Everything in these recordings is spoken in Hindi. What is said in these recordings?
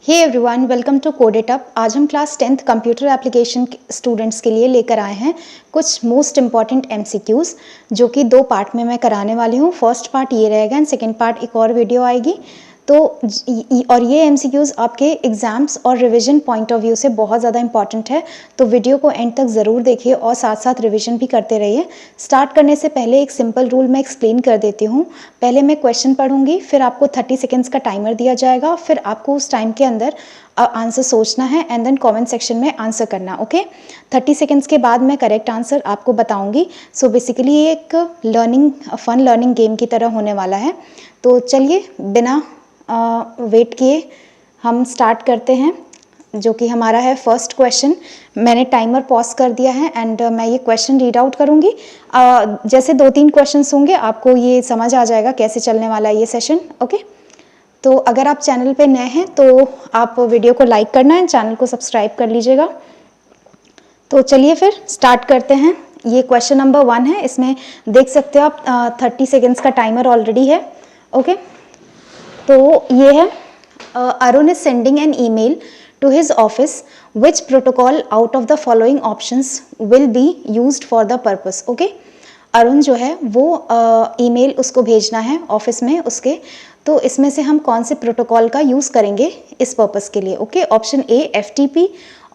Hey everyone, welcome to CodeTapp. आज हम class 10th computer application students के लिए लेकर आए हैं कुछ मोस्ट इंपॉर्टेंट एमसीक्यूज, जो कि दो पार्ट में मैं कराने वाली हूँ। फर्स्ट पार्ट ये रहेगा एंड सेकेंड पार्ट एक और वीडियो आएगी। और ये एमसीक्यूज आपके एग्जाम्स और रिवीजन पॉइंट ऑफ व्यू से बहुत ज़्यादा इंपॉर्टेंट है, तो वीडियो को एंड तक ज़रूर देखिए और साथ साथ रिवीजन भी करते रहिए। स्टार्ट करने से पहले एक सिंपल रूल मैं एक्सप्लेन कर देती हूँ। पहले मैं क्वेश्चन पढ़ूंगी, फिर आपको 30 सेकेंड्स का टाइमर दिया जाएगा, फिर आपको उस टाइम के अंदर आंसर सोचना है एंड देन कमेंट सेक्शन में आंसर करना। ओके, 30 सेकेंड्स के बाद मैं करेक्ट आंसर आपको बताऊंगी। सो बेसिकली ये एक फन लर्निंग गेम की तरह होने वाला है। तो चलिए बिना वेट किए हम स्टार्ट करते हैं, जो कि हमारा है फर्स्ट क्वेश्चन। मैंने टाइमर पॉज कर दिया है एंड मैं ये क्वेश्चन रीड आउट करूंगी। जैसे 2-3 क्वेश्चंस होंगे, आपको ये समझ आ जाएगा कैसे चलने वाला है ये सेशन। ओके, तो अगर आप चैनल पे नए हैं तो आप वीडियो को लाइक करना है, चैनल को सब्सक्राइब कर लीजिएगा। तो चलिए फिर स्टार्ट करते हैं। ये क्वेश्चन नंबर 1 है। इसमें देख सकते हो आप 30 सेकेंड्स का टाइमर ऑलरेडी है। ओके, तो ये है Arun is sending an email to his office, which protocol out of the following options will be used for the purpose. Okay, Arun जो है वो ईमेल उसको भेजना है ऑफिस में उसके, तो इसमें से हम कौन से प्रोटोकॉल का यूज़ करेंगे इस पर्पस के लिए। Okay, option A FTP,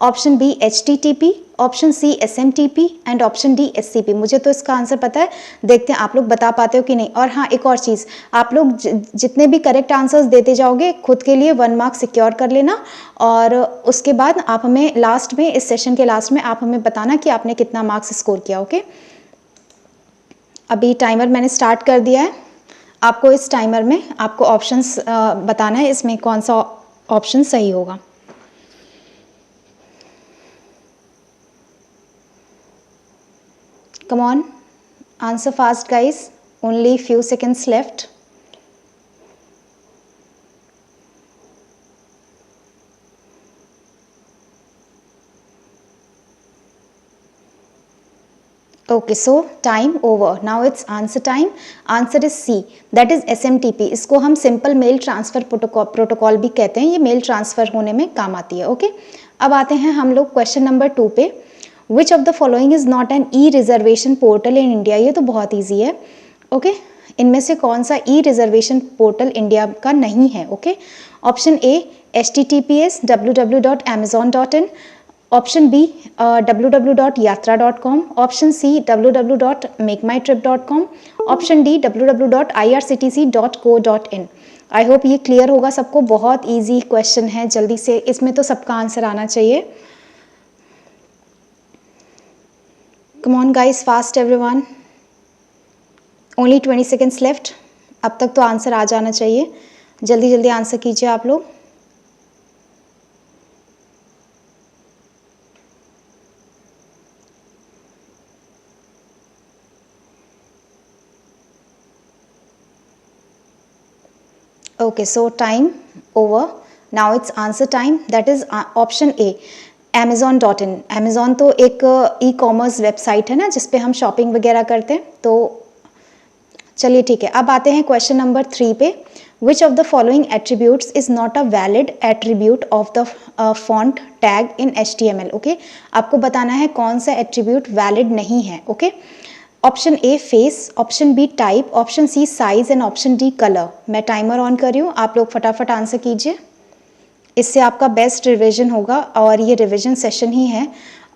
option B HTTP, option C SMTP and option D SCP। मुझे तो इसका आंसर पता है, देखते हैं आप लोग बता पाते हो कि नहीं। और हाँ, एक और चीज़, आप लोग जितने भी करेक्ट आंसर्स देते जाओगे खुद के लिए 1 मार्क सिक्योर कर लेना, और उसके बाद आप हमें लास्ट में, इस सेशन के लास्ट में आप हमें बताना कि आपने कितना मार्क्स स्कोर किया। ओके, अभी टाइमर मैंने स्टार्ट कर दिया है। आपको इस टाइमर में आपको ऑप्शंस बताना है, इसमें कौन सा ऑप्शन सही होगा। Come on, answer fast guys, only few seconds left. Okay, so time over, now it's answer time. Answer is C, that is SMTP। इसको हम सिंपल मेल ट्रांसफर प्रोटोकॉल भी कहते हैं। ये मेल ट्रांसफर होने में काम आती है। ओके, अब आते हैं हम लोग क्वेश्चन नंबर 2 पे। Which of the following is not an e reservation portal in India. ये तो बहुत ईजी है। ओके, इनमें से कौन सा ई-रिजर्वेशन पोर्टल इंडिया का नहीं है। Okay, option A HTTPS www.amazon.in, option B www.yatra.com, option C www.makemytrip.com, option D www.irctc.co.in। I hope ये क्लियर होगा सबको। बहुत इजी क्वेश्चन है, जल्दी से इसमें तो सबका आंसर आना चाहिए। Come on guys, fast everyone, only 20 seconds left. अब तक तो आंसर आ जाना चाहिए, जल्दी जल्दी आंसर कीजिए आप लोग। Okay, so time over. Now it's answer time. That is option A, Amazon.in। Amazon तो एक ई-कॉमर्स वेबसाइट है ना, जिसपे हम शॉपिंग वगैरह करते हैं। तो चलिए ठीक है, अब आते हैं क्वेश्चन नंबर 3 पे। Which of the following attributes is not a valid attribute of the font tag in HTML? Okay, आपको बताना है कौन सा एट्रीब्यूट वैलिड नहीं है। Okay, option A face, option B type, option C size and option D colour. मैं टाइमर ऑन कर रही हूँ, आप लोग फटाफट आंसर कीजिए, इससे आपका बेस्ट रिवीजन होगा। और ये रिवीजन सेशन ही है,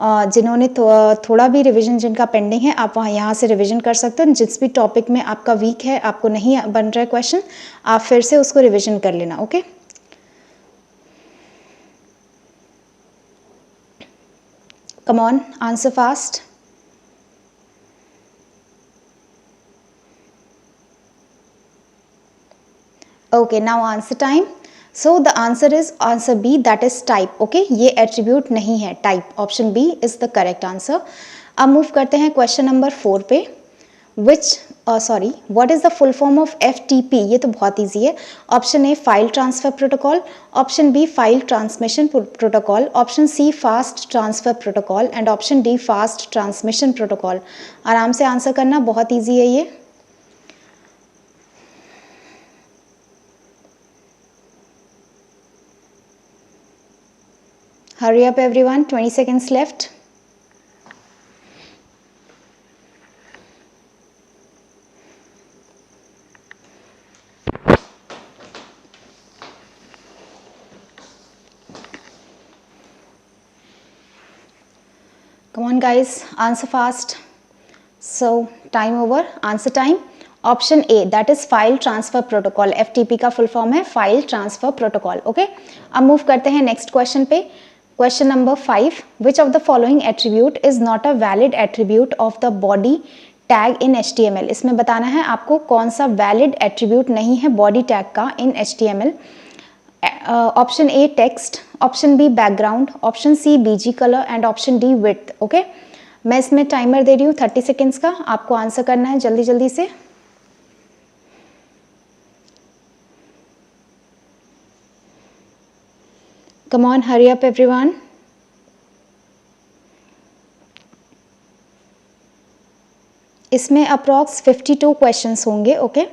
जिन्होंने थोड़ा भी रिवीजन जिनका पेंडिंग है, आप वहाँ यहाँ से रिवीजन कर सकते हो। जिस भी टॉपिक में आपका वीक है, आपको नहीं बन रहा है क्वेश्चन, आप फिर से उसको रिवीजन कर लेना। Okay, come on, answer fast. Okay, now answer time. So the answer is answer B, that is type. Okay, ये attribute नहीं है, type. Option B is the correct answer. अब move करते हैं question number 4 पे। What is the full form of FTP? ये तो बहुत easy है। Option A file transfer protocol, option B file transmission protocol, option C fast transfer protocol and option D fast transmission protocol। आराम से आंसर करना, बहुत easy है ये। Hurry up everyone, 20 seconds left. Come on guys, answer fast. So time over, answer time. Option A that is file transfer protocol, FTP का फुल फॉर्म है फाइल ट्रांसफर प्रोटोकॉल. ओके, अब मूव करते हैं नेक्स्ट क्वेश्चन पे. Question number 5, which of the following attribute is not a valid attribute of the body tag in HTML. इसमें बताना है आपको कौन सा वैलिड एट्रीब्यूट नहीं है बॉडी टैग का in HTML. Option A text, option B background, option C BG colour and option D width. Okay, मैं इसमें टाइमर दे रही हूँ 30 सेकेंड्स का, आपको आंसर करना है जल्दी जल्दी से. Come on, hurry up everyone. इसमें अप्रॉक्स 52 क्वेश्चंस होंगे. ओके,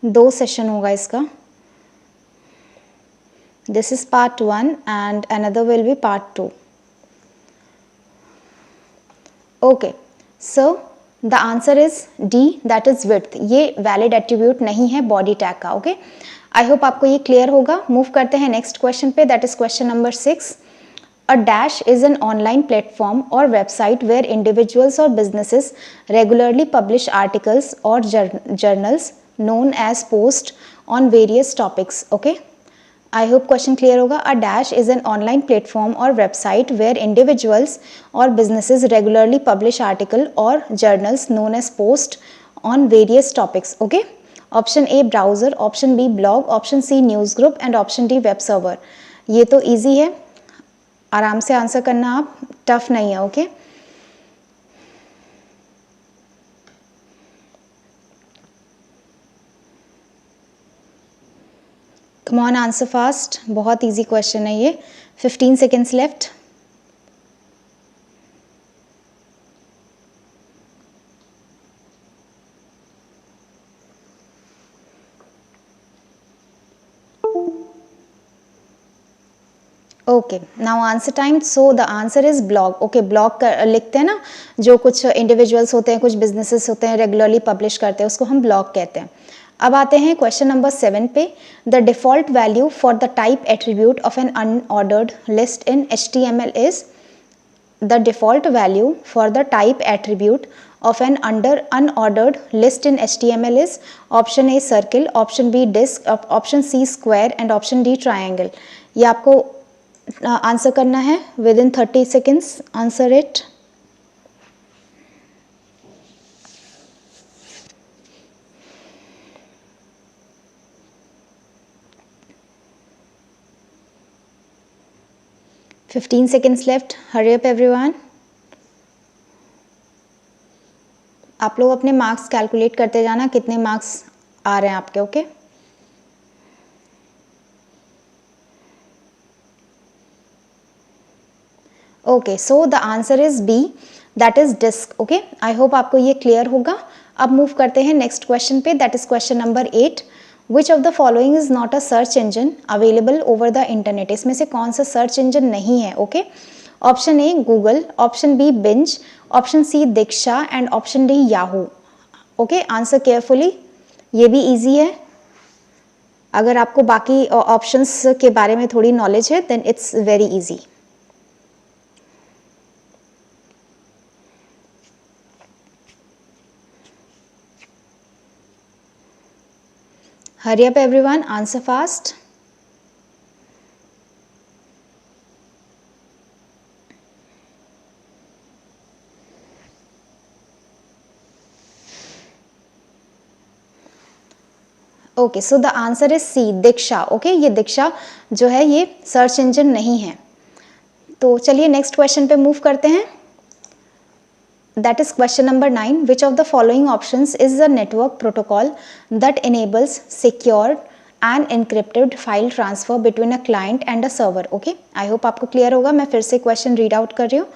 2 सेशन होगा इसका. This is part 1 and another will be part 2. Okay, so the answer is D, that is width. ये वैलिड एट्रीब्यूट नहीं है बॉडी टैग का. ओके, आई होप आपको ये क्लियर होगा. मूव करते हैं नेक्स्ट क्वेश्चन पे, that is question number 6. A dash is an online platform और वेबसाइट वेयर इंडिविजुअल्स और बिजनेसेस रेगुलरली पब्लिश आर्टिकल्स और journals known as post on various topics. Okay, I hope question clear होगा. A dash is an online platform और वेबसाइट वेयर इंडिविजुअल्स और बिजनेसेस रेगुलरली पब्लिश आर्टिकल और journals known as post on various topics. Okay, option A browser, option B blog, option C news group and option D web server. ये तो इजी है, आराम से आंसर करना आप, टफ नहीं है. Okay, come on answer fast, बहुत इजी क्वेश्चन है ये. 15 seconds left. Okay, now answer time. So the answer is blog. Okay, blog लिखते हैं ना, जो कुछ इंडिविजुअल्स होते हैं, कुछ बिजनेसेस होते हैं, रेगुलरली पब्लिश करते हैं, उसको हम ब्लॉग कहते हैं. अब आते हैं क्वेश्चन नंबर 7 पे. The default value for the type attribute of an unordered list in HTML is. The default value for the type attribute of an unordered list in HTML is. Option A circle, option B disc, option C square and option D triangle. ये आपको आंसर करना है within 30 seconds. Answer it. Fifteen seconds left. Hurry up everyone. आप लोग अपने मार्क्स कैलकुलेट करते जाना, कितने मार्क्स आ रहे हैं आपके. Okay, okay, so the answer is B, that is disc. Okay, I hope आपको ये क्लियर होगा. अब मूव करते हैं नेक्स्ट क्वेश्चन पे, that is question number 8. Which of the following is not a search engine available over the internet. इसमें से कौन सा सर्च इंजन नहीं है. Okay, option A Google, option B Bing, option C Diksha and option D Yahoo. Okay, answer carefully, ये भी इजी है. अगर आपको बाकी ऑप्शंस के बारे में थोड़ी नॉलेज है then it's very easy. Hurry up everyone, answer fast. Okay, so the answer is C, Diksha. Okay, ये दीक्षा जो है ये सर्च इंजन नहीं है. तो चलिए नेक्स्ट क्वेश्चन पे मूव करते हैं. That is question number 9. Which of the following options is the network protocol that enables secure and encrypted file transfer between a client and a server? Okay, I hope आपको clear होगा. मैं फिर से question read out कर रही हूँ.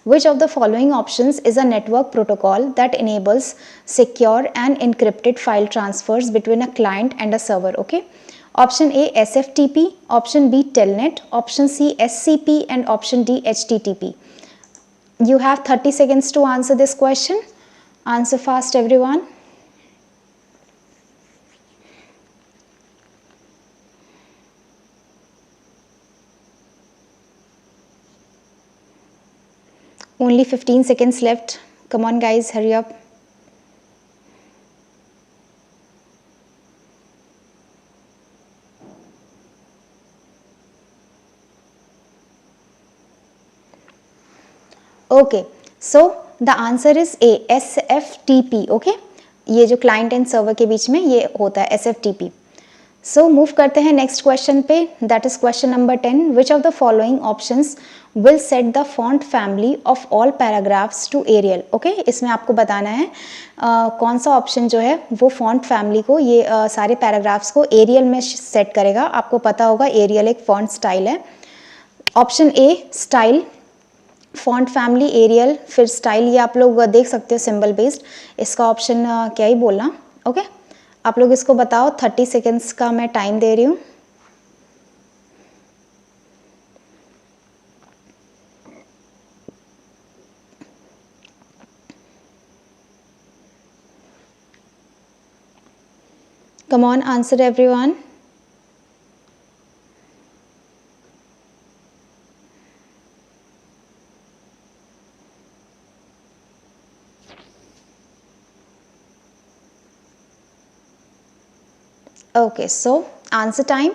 Which of the following options is a network protocol that enables secure and encrypted file transfers between a client and a server? Okay, option A SFTP, option B telnet, option C SCP and option D HTTP. You have 30 seconds to answer this question. Answer fast everyone. Only 15 seconds left. Come on guys, hurry up. Okay, so the answer is a SFTP. Okay, ये जो क्लाइंट एंड सर्वर के बीच में ये होता है SFTP. सो मूव करते हैं नेक्स्ट क्वेश्चन पे. That is question number 10. Which of the following options will set the font family of all paragraphs to Arial. Okay, इसमें आपको बताना है कौन सा ऑप्शन जो है वो फॉन्ट फैमिली को ये सारे पैराग्राफ्स को एरियल में सेट करेगा. आपको पता होगा एरियल एक फॉन्ट स्टाइल है. Option A style, font family, Arial, फिर स्टाइल, ये आप लोग देख सकते हो सिंबल बेस्ड. इसका ऑप्शन क्या ही बोलना. ओके, आप लोग इसको बताओ. 30 सेकेंड्स का मैं टाइम दे रही हूँ. कम on, answer everyone. Okay, so answer time.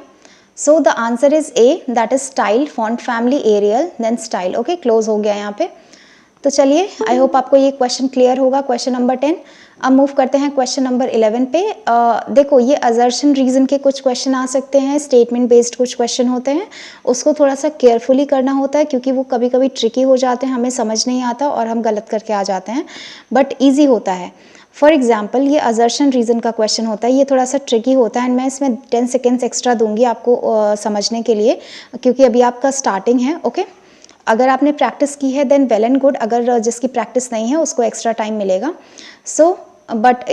So the answer is A, that is style, font family, Arial, then style. Okay, close हो गया यहाँ पे. तो चलिए, आई होप आपको ये क्वेश्चन क्लियर होगा, क्वेश्चन नंबर 10. अब मूव करते हैं क्वेश्चन नंबर 11 पे. देखो, ये असर्शन रीजन के कुछ क्वेश्चन आ सकते हैं, स्टेटमेंट बेस्ड कुछ क्वेश्चन होते हैं. उसको थोड़ा सा केयरफुली करना होता है क्योंकि वो कभी कभी ट्रिकी हो जाते हैं, हमें समझ नहीं आता और हम गलत करके आ जाते हैं, बट ईजी होता है. फॉर एग्जाम्पल, ये असर्शन रीजन का क्वेश्चन होता है, ये थोड़ा सा ट्रिकी होता है एंड मैं इसमें 10 सेकेंड्स एक्स्ट्रा दूंगी आपको समझने के लिए, क्योंकि अभी आपका स्टार्टिंग है. ओके, अगर आपने प्रैक्टिस की है देन वेल एंड गुड, अगर जिसकी प्रैक्टिस नहीं है उसको एक्स्ट्रा टाइम मिलेगा. So but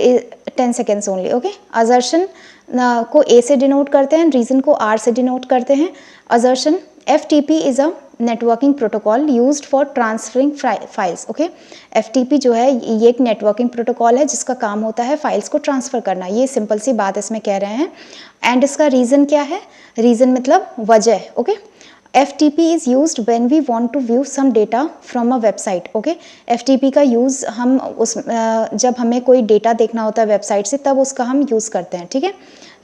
10 seconds only. Okay, assertion को ए से डिनोट करते हैं, रीजन को आर से डिनोट करते हैं. Assertion FTP is a networking protocol used for transferring files. Okay, FTP जो है ये एक नेटवर्किंग प्रोटोकॉल है जिसका काम होता है फाइल्स को ट्रांसफ़र करना. ये सिंपल सी बात इसमें कह रहे हैं. एंड इसका रीज़न क्या है? रीज़न मतलब वजह. Okay, FTP is used when we want to view some data from a website. Okay, FTP का यूज़ हम जब हमें कोई डेटा देखना होता है वेबसाइट से तब उसका हम यूज़ करते हैं. ठीक है,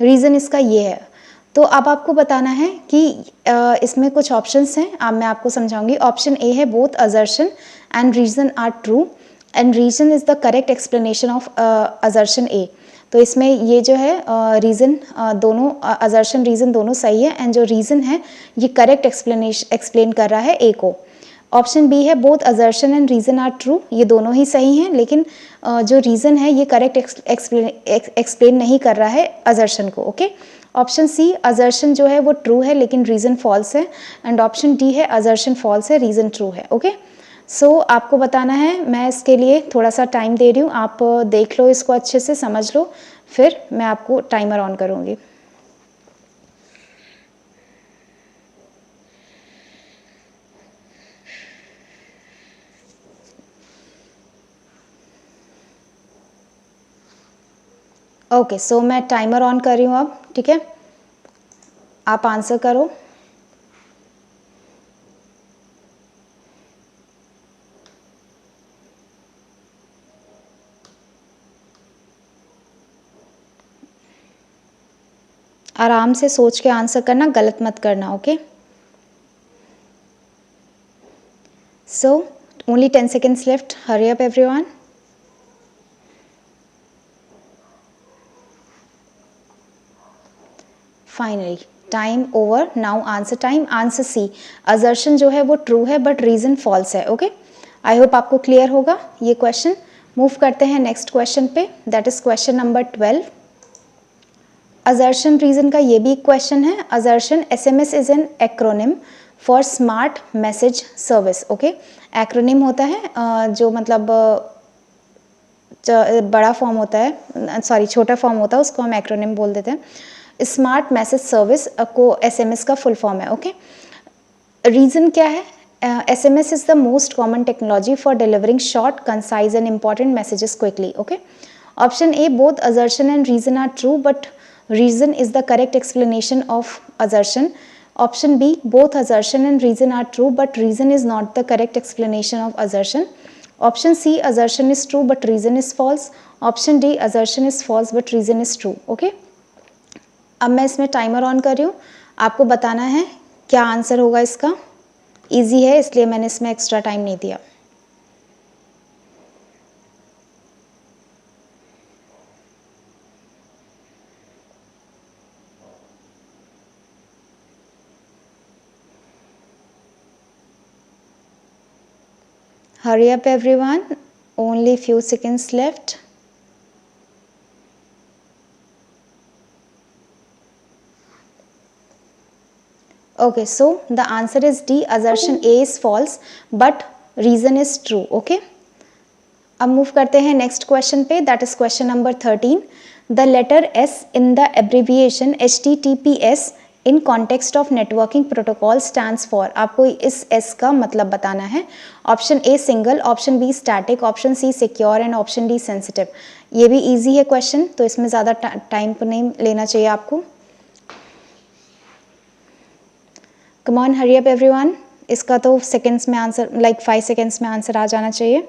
रीज़न इसका ये है. तो अब आपको बताना है कि इसमें कुछ ऑप्शंस हैं, अब मैं आपको समझाऊंगी. ऑप्शन ए है both assertion and reason are true and reason is the correct explanation of assertion A. तो इसमें ये जो है रीज़न दोनों असर्शन रीज़न दोनों सही है एंड जो रीज़न है ये करेक्ट एक्सप्लेन कर रहा है ए को. ऑप्शन बी है both assertion and reason are true, ये दोनों ही सही हैं लेकिन जो रीज़न है ये करेक्ट एक्सप्लेन नहीं कर रहा है असर्शन को. ओके, ऑप्शन सी असर्शन जो है वो ट्रू है लेकिन रीज़न फॉल्स है एंड ऑप्शन डी है असर्शन फॉल्स है, रीज़न ट्रू है. ओके, सो आपको बताना है, मैं इसके लिए थोड़ा सा टाइम दे रही हूँ, आप देख लो इसको अच्छे से, समझ लो, फिर मैं आपको टाइमर ऑन करूँगी. ओके, सो मैं टाइमर ऑन कर रही हूँ अब. ठीक है, आप आंसर करो. आराम से सोच के आंसर करना, गलत मत करना. Okay, so only 10 seconds left. Hurry up everyone. Finally time over. Now answer time. Answer C, assertion जो है वो ट्रू है बट रीज़न फॉल्स है. ओके, आई होप आपको क्लियर होगा ये क्वेश्चन. मूव करते हैं नेक्स्ट क्वेश्चन पे, that is question number 12. Assertion reason का ये भी एक क्वेश्चन है. Assertion SMS is an acronym for smart message service. Okay, acronym होता है जो मतलब बड़ा फॉर्म होता है, सॉरी छोटा फॉर्म होता है, उसको हम एक्रोनिम बोल देते हैं. स्मार्ट मैसेज सर्विस को SMS का फुल फॉर्म है। ओके, रीज़न क्या है? SMS is the most common technology for delivering short, concise and important messages quickly. Okay. Option A, both assertion and reason are true, but reason is the correct explanation of assertion. Option B, both assertion and reason are true, but reason is not the correct explanation of assertion. Option C, assertion is true but reason is false. Option D, assertion is false but reason is true. Okay. अब मैं इसमें टाइमर ऑन कर रही हूँ, आपको बताना है क्या आंसर होगा इसका। इजी है इसलिए मैंने इसमें एक्स्ट्रा टाइम नहीं दिया। Hurry up everyone, only few seconds left. Okay, so the answer is D, assertion A is false but reason is true. Okay, अब मूव करते हैं नेक्स्ट क्वेश्चन पे, that is question number 13. The letter S in the abbreviation HTTPS in context of networking protocol stands for. आपको इस S का मतलब बताना है. Option A single, option B static, option C secure and option D sensitive. ये भी इजी है क्वेश्चन, तो इसमें ज़्यादा टाइम तो नहीं लेना चाहिए आपको. कम ऑन, हरी अप एवरीवन. इसका तो सेकेंड्स में आंसर, लाइक 5 सेकेंड्स में आंसर आ जाना चाहिए.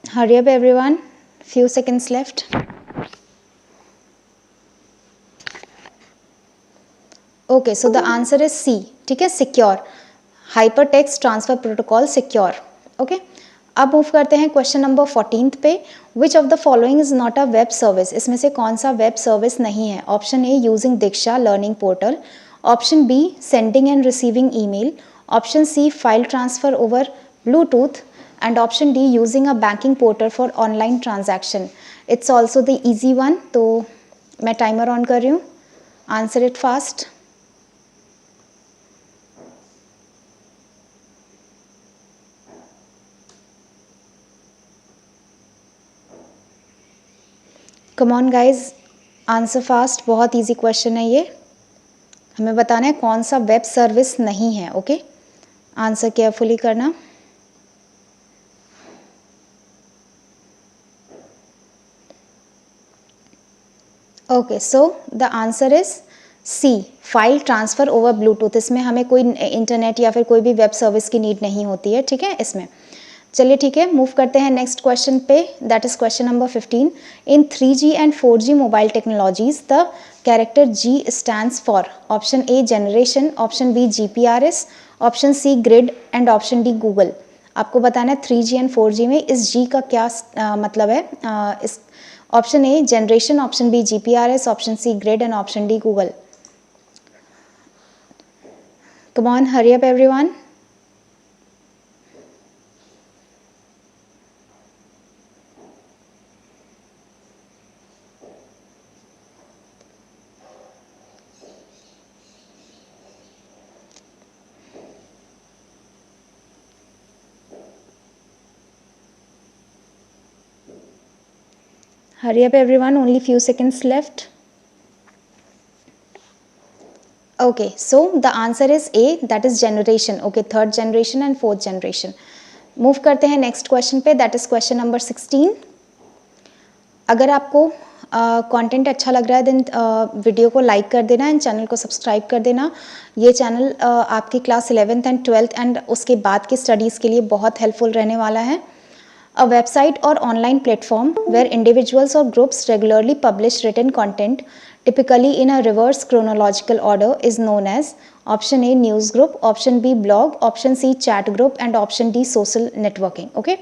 Hurry up everyone, few seconds left. Okay, so the answer is C. ठीक है, secure, hypertext transfer protocol secure. Okay, अब मूव करते हैं क्वेश्चन नंबर 14 पे. Which of the following is not a web service? इसमें से कौन सा वेब सर्विस नहीं है? Option A using Diksha learning portal, option B sending end receiving email, option C file transfer over Bluetooth, and option D using a banking portal for online transaction. It's also the easy one, तो मैं टाइमर ऑन कर रही हूँ. Answer it fast. Come on guys, answer fast. बहुत इजी क्वेश्चन है ये. हमें बताना है कौन सा वेब सर्विस नहीं है. ओके, आंसर केयरफुली करना. Okay, so the answer is C, file transfer over Bluetooth. इसमें हमें कोई इंटरनेट या फिर कोई भी वेब सर्विस की नीड नहीं होती है. ठीक है इसमें. चलिए ठीक है, मूव करते हैं नेक्स्ट क्वेश्चन पे, that is question number 15. In 3G and 4G mobile technologies the character G stands for. Option A generation, option B GPRS, option C grid and option D Google. आपको बताना है 3G एंड 4G में इस G का क्या मतलब है. इस option A generation, option B GPRS, option C grid and option D Google. Come on, hurry up everyone. Hurry up everyone, only few seconds left. Okay, so the answer is A, that is generation. Okay, third generation and fourth generation. Move करते हैं नेक्स्ट क्वेश्चन पे, दैट इज क्वेश्चन नंबर 16. अगर आपको कंटेंट अच्छा लग रहा है देन वीडियो को लाइक कर देना एंड चैनल को सब्सक्राइब कर देना. ये चैनल आपकी class 11th and 12th and उसके बाद की स्टडीज़ के लिए बहुत हेल्पफुल रहने वाला है. A website or online platform where individuals or groups regularly publish written content, typically in a reverse chronological order, is known as. Option A news group, option B blog, option C chat group and option D social networking. Okay,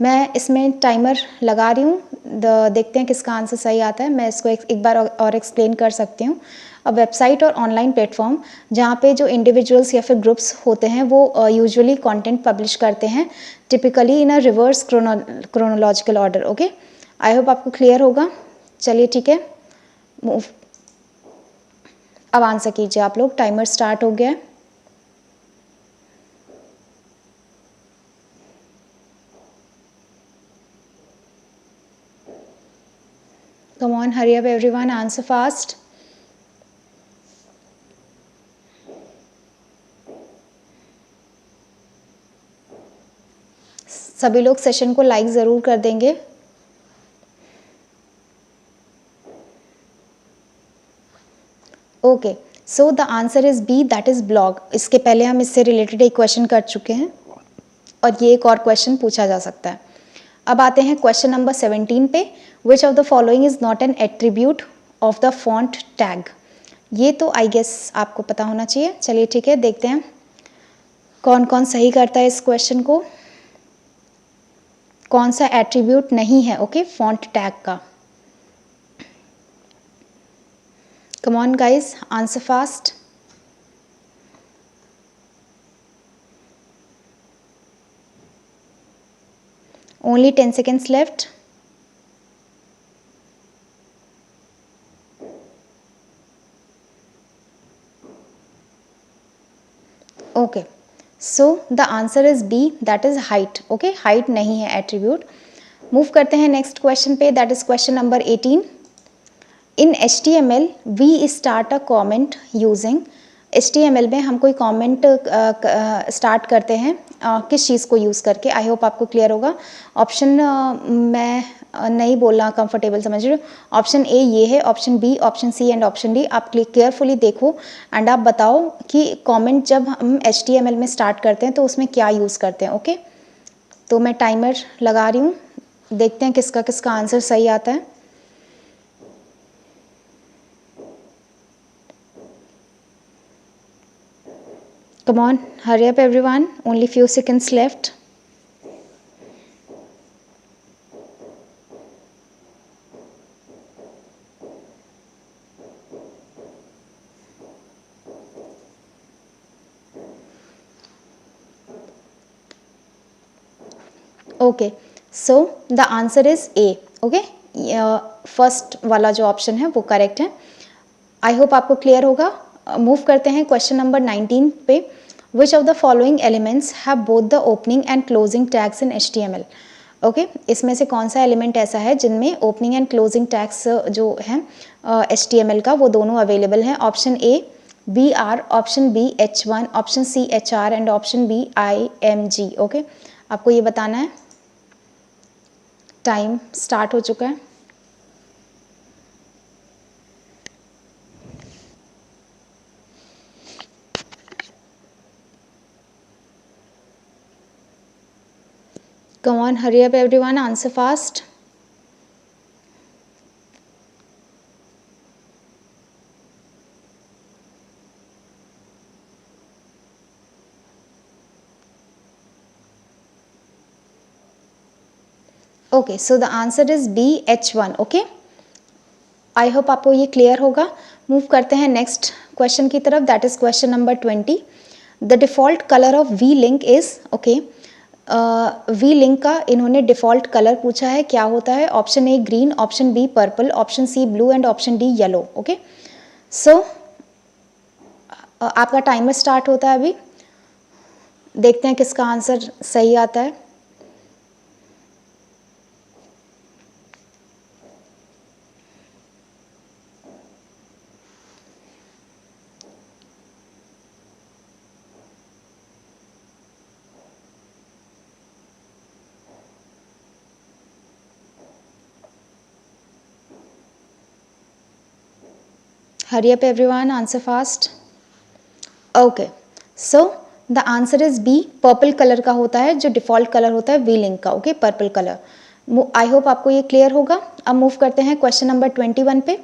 मैं इसमें टाइमर लगा रही हूँ, देखते हैं किसका आंसर सही आता है. मैं इसको एक बार और एक्सप्लेन कर सकती हूँ. अब वेबसाइट और ऑनलाइन प्लेटफॉर्म जहाँ पे जो इंडिविजुअल्स या फिर ग्रुप्स होते हैं वो यूजुअली कंटेंट पब्लिश करते हैं, typically in a reverse chronological order. Okay, I hope आपको क्लियर होगा. चलिए ठीक है, मूव. अब आंसर कीजिए आप लोग, टाइमर स्टार्ट हो गया है। Come on, hurry up everyone, answer fast. सभी लोग सेशन को लाइक ज़रूर कर देंगे। Okay, so the answer is B, that is blog. इसके पहले हम इससे रिलेटेड एक क्वेश्चन कर चुके हैं और ये एक और क्वेश्चन पूछा जा सकता है। अब आते हैं क्वेश्चन नंबर 17 पे। Which of the following is not an attribute of the font tag. ये तो आई गेस आपको पता होना चाहिए। चलिए ठीक है, देखते हैं कौन कौन सही करता है इस क्वेश्चन को, कौन सा एट्रीब्यूट नहीं है ओके फॉन्ट टैग का। Come on guys, answer fast. Only 10 seconds left. Okay, so the answer is B, that is height. Okay, height नहीं है एट्रीब्यूट। मूव करते हैं नेक्स्ट क्वेश्चन पे, that is question number 18। In HTML we start a comment using. HTML में हम कोई कॉमेंट स्टार्ट करते हैं किस चीज़ को यूज़ करके। आई होप आपको क्लियर होगा। ऑप्शन मैं नहीं बोलना कंफर्टेबल समझ रहे हो। ऑप्शन ए ये है, option B, option C and option D. आप केयरफुली देखो एंड आप बताओ कि कमेंट जब हम HTML में स्टार्ट करते हैं तो उसमें क्या यूज़ करते हैं। ओके, तो मैं टाइमर लगा रही हूँ, देखते हैं किसका किसका आंसर सही आता है। Come on, hurry up everyone, only few seconds left. Okay, so the answer is a. Okay, first वाला जो ऑप्शन है वो करेक्ट है। आई होप आपको क्लियर होगा। मूव करते हैं क्वेश्चन नंबर 19 पे। Which of the following elements have both the opening and closing tags in HTML। Okay, इसमें से कौन सा एलिमेंट ऐसा है जिनमें ओपनिंग एंड क्लोजिंग टैग्स जो हैं HTML का वो दोनों अवेलेबल हैं। Option A BR, option B H1, option C HR and option B IMG। Okay, आपको ये बताना है। टाइम स्टार्ट हो चुका है। Come on, hurry up everyone, answer fast. Okay, so the answer is B H1। Okay, I hope आपको ये क्लियर होगा। मूव करते हैं नेक्स्ट क्वेश्चन की तरफ, that is question number 20। The default colour of V link is. Okay, V link का इन्होंने डिफॉल्ट कलर पूछा है, क्या होता है। Option A green, option B purple, option C blue and option D yellow. Okay, so आपका टाइमर स्टार्ट होता है अभी, देखते हैं किसका आंसर सही आता है। Hurry up everyone, answer fast. Okay, so the answer is B, purple colour का होता है जो डिफॉल्ट कलर होता है वी लिंक का। Okay, purple colour. I hope आपको ये क्लियर होगा। अब मूव करते हैं क्वेश्चन नंबर 21 पे।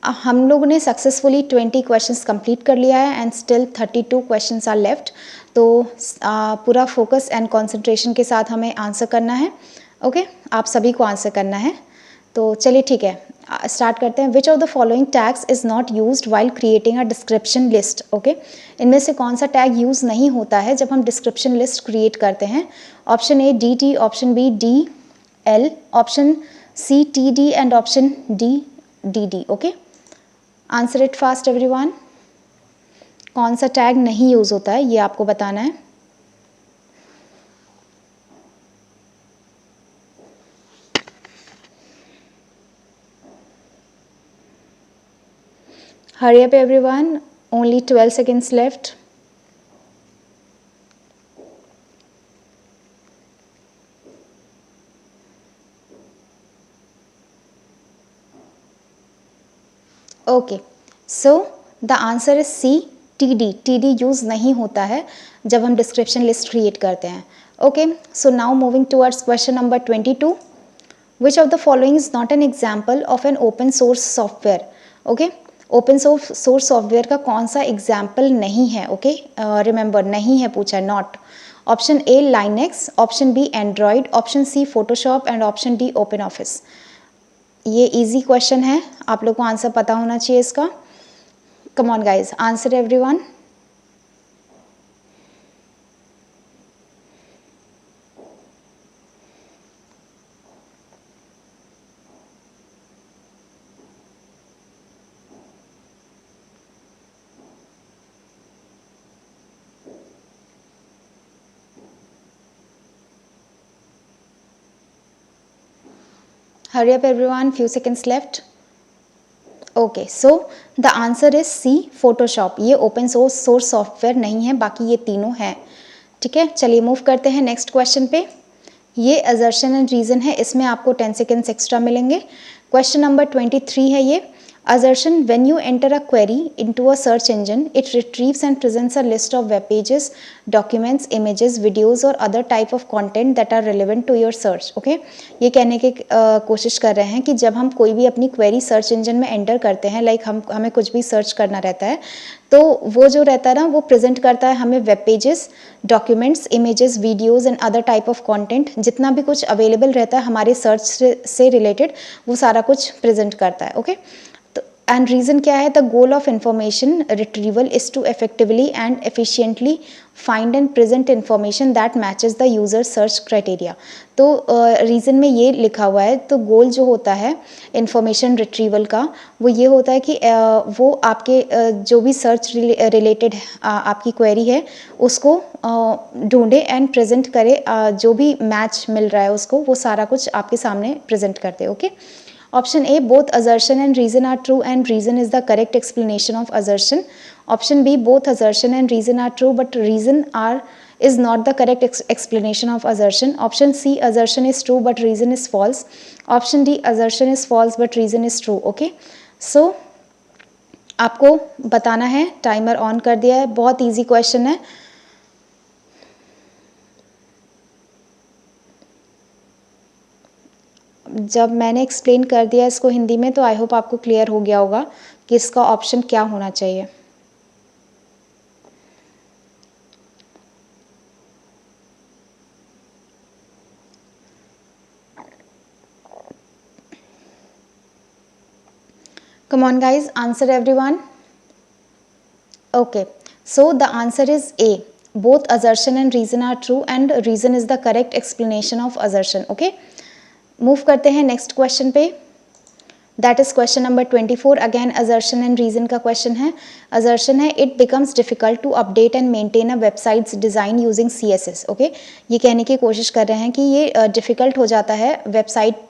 हम लोगों ने सक्सेसफुली 20 क्वेश्चंस कंप्लीट कर लिया है and still 32 questions are left. तो पूरा फोकस एंड कंसंट्रेशन के साथ हमें आंसर करना है। ओके, आप सभी को आंसर करना है। तो चलिए ठीक है, स्टार्ट करते हैं। विच of the following tags is not used while creating a description list. Okay, इनमें से कौन सा टैग यूज़ नहीं होता है जब हम डिस्क्रिप्शन लिस्ट क्रिएट करते हैं। Option A DT, option B DL, option C TD and option D DD। Okay, answer it fast everyone. कौन सा टैग नहीं यूज़ होता है ये आपको बताना है। Hurry up everyone, only 12 seconds left. Okay, so the answer is C, TD। TD use नहीं होता है जब हम डिस्क्रिप्शन लिस्ट क्रिएट करते हैं। Okay, so now moving towards question number 22। Which of the following is not N example of an open source software. Okay, open source software का कौन सा एग्जाम्पल नहीं है। ओके, रिमेंबर नहीं है पूछा है, not. Option A Linux, option B Android, option C Photoshop and option D open office. ये इजी क्वेश्चन है, आप लोग को आंसर पता होना चाहिए इसका। Come on guys, answer everyone. Hurry up everyone, few seconds left. Okay, so the answer is C Photoshop. ये ओपन सोर्स सॉफ्टवेयर नहीं है, बाकी ये तीनों हैं। ठीक है, चलिए मूव करते हैं नेक्स्ट क्वेश्चन पे। ये असर्शन एंड रीजन है, इसमें आपको 10 सेकेंड्स एक्स्ट्रा मिलेंगे। क्वेश्चन नंबर 23 है ये। Assertion: when you enter a query into a search engine, it retrieves and presents a list of web pages, documents, images, videos or other type of content that are relevant to your search. Okay? ये कहने की कोशिश कर रहे हैं कि जब हम कोई भी अपनी क्वेरी सर्च इंजन में एंटर करते हैं, लाइक हमें कुछ भी सर्च करना रहता है, तो वो जो रहता है ना, वो प्रेजेंट करता है हमें web pages, documents, images, videos and other type of content, जितना भी कुछ अवेलेबल रहता है हमारे सर्च से रिलेटेड, वो सारा कुछ प्रेजेंट करता है। ओके, एंड रीज़न क्या है? The goal of information retrieval is to effectively and efficiently find and present information that matches the user search criteria. तो रीज़न में ये लिखा हुआ है, तो गोल जो होता है इंफॉर्मेशन रिट्रीवल का, वो ये होता है कि वो आपके जो भी सर्च रिलेटेड आपकी क्वेरी है उसको ढूंढे एंड प्रेजेंट करे, जो भी मैच मिल रहा है उसको, वो सारा कुछ आपके सामने प्रेजेंट करते। Okay, Option A, both assertion and reason are true and reason is the correct explanation of assertion. Option B, both assertion and reason are true but reason is not the correct explanation of assertion. Option C, assertion is true but reason is false. Option D, assertion is false but reason is true. Okay, so आपको बताना है, टाइमर ऑन कर दिया है, बहुत इजी क्वेश्चन है। जब मैंने एक्सप्लेन कर दिया इसको हिंदी में, तो आई होप आपको क्लियर हो गया होगा कि इसका ऑप्शन क्या होना चाहिए। Come on guys, answer everyone. Okay, so the answer is A. Both assertion and reason are true and reason is the correct explanation of assertion. Okay, move करते हैं नेक्स्ट क्वेश्चन पे। That is question number 24। Again assertion and reason का क्वेश्चन है। असर्शन है, it becomes difficult to update and maintain a websites design using CSS। Okay, ये कहने की कोशिश कर रहे हैं कि ये डिफ़िकल्ट हो जाता है वेबसाइट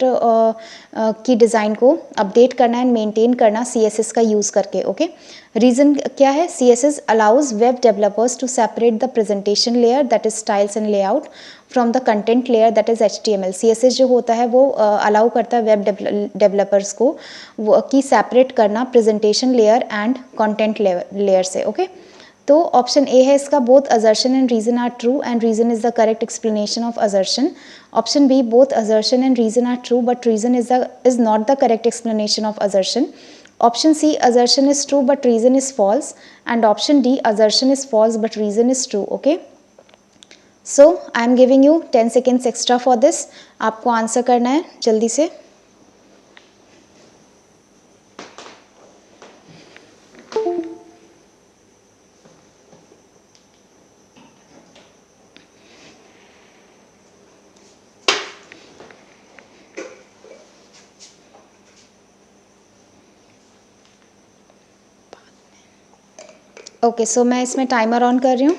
की डिज़ाइन को अपडेट करना एंड मेंटेन करना CSS का यूज़ करके। ओके, रीज़न क्या है? CSS allows web developers to separate the presentation layer that is styles and layout from the content layer that is HTML। CSS जो होता है वो अलाउ करता है वेब डेवलपर्स को वो की सेपरेट करना presentation layer and content layer से। ओके, तो ऑप्शन ए है इसका, both assertion and reason are true and reason is the correct explanation of assertion. Option B, both assertion and reason are true but reason is not the correct explanation of assertion. Option C, assertion is true but reason is false, and option D, assertion is false but reason is true. Okay, so I am giving you 10 seconds extra for this. आपको आंसर करना है जल्दी से। ओके, सो मैं इसमें टाइमर ऑन कर रही हूँ.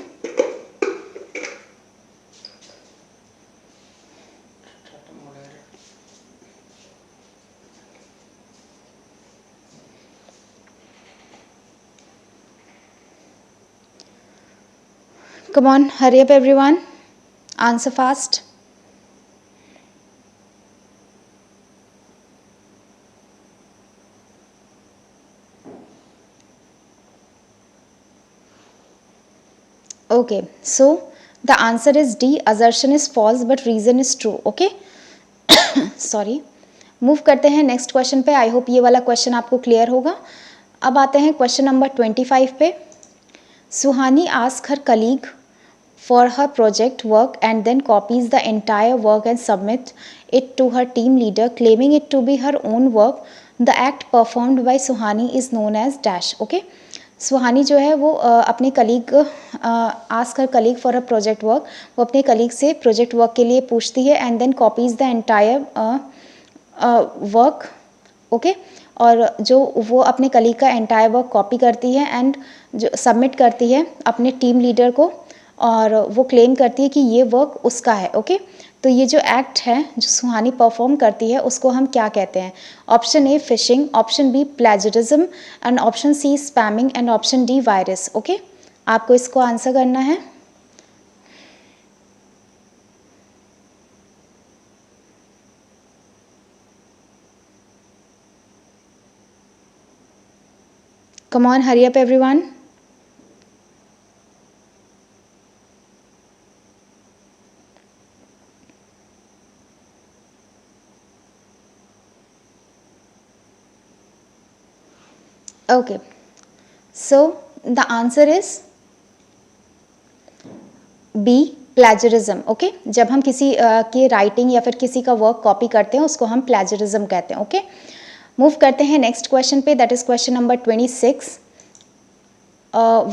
Come on, hurry up everyone. Answer fast. Okay, so the answer is D. Assertion is false but reason is true. Okay. Sorry. Move करते हैं नेक्स्ट क्वेश्चन पे. आई होप ये वाला क्वेश्चन आपको क्लियर होगा. अब आते हैं क्वेश्चन नंबर 25 पे. Suhani ask her colleague for her project work and then copies the entire work and submit it to her team leader claiming it to be her own work. The act performed by Suhani is known as dash. Okay. सुहानी जो है वो अपने colleague ask her colleague for a project work, वो अपने कलीग से प्रोजेक्ट वर्क के लिए पूछती है and then copies the entire work. Okay. और जो वो अपने कलीग का एंटायर वर्क कॉपी करती है एंड जो सबमिट करती है अपने टीम लीडर को, और वो क्लेम करती है कि ये वर्क उसका है. ओके. तो ये जो एक्ट है जो सुहानी परफॉर्म करती है उसको हम क्या कहते हैं? Option A phishing, option B plagiarism and option C spamming and option D virus. Okay. आपको इसको आंसर करना है. Come on, hurry up everyone. Okay, so the answer is B, plagiarism. Okay. जब हम किसी की राइटिंग या फिर किसी का वर्क कॉपी करते हैं उसको हम प्लेजरिज्म कहते हैं. ओके. मूव करते हैं नेक्स्ट क्वेश्चन पे. That is question number 26.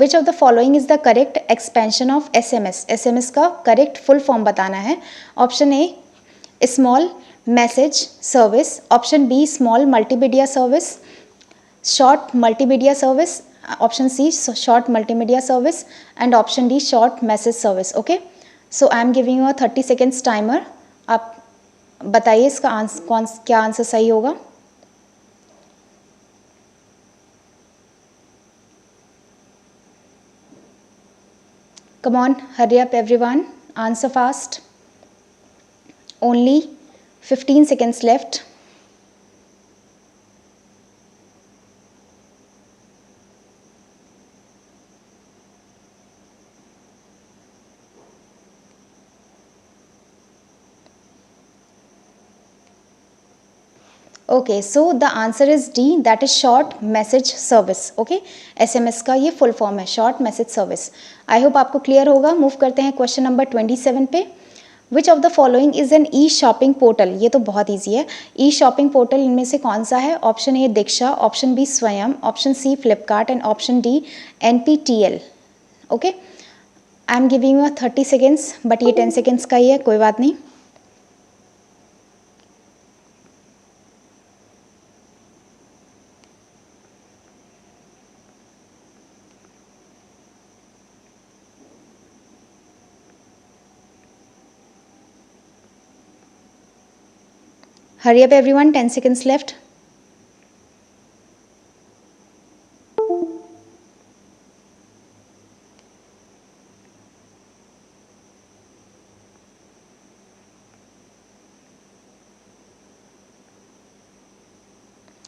Which of the following is the correct expansion of SMS? SMS का करेक्ट फुल फॉर्म बताना है. Option A small message service, option B small multimedia service, short multimedia service, option C short multimedia service and option D short message service. Okay, so I am giving you a 30 seconds timer. आप बताइए इसका क्या आंसर सही होगा. Come on, hurry up everyone, answer fast. Only 15 seconds left. Okay, so the answer is D, that is short message service. Okay. SMS का ये फुल फॉर्म है, short message service. I hope आपको क्लियर होगा. मूव करते हैं क्वेश्चन नंबर 27 पे. Which of the following is an e shopping portal? ये तो बहुत ईजी है. ई शॉपिंग पोर्टल इनमें से कौन सा है? Option A Diksha, option B Swayam, option C Flipkart and option D NPTEL. Okay. I am giving you 30 seconds but ये 10 सेकेंड्स का ही है, कोई बात नहीं. Hurry up everyone, 10 seconds left.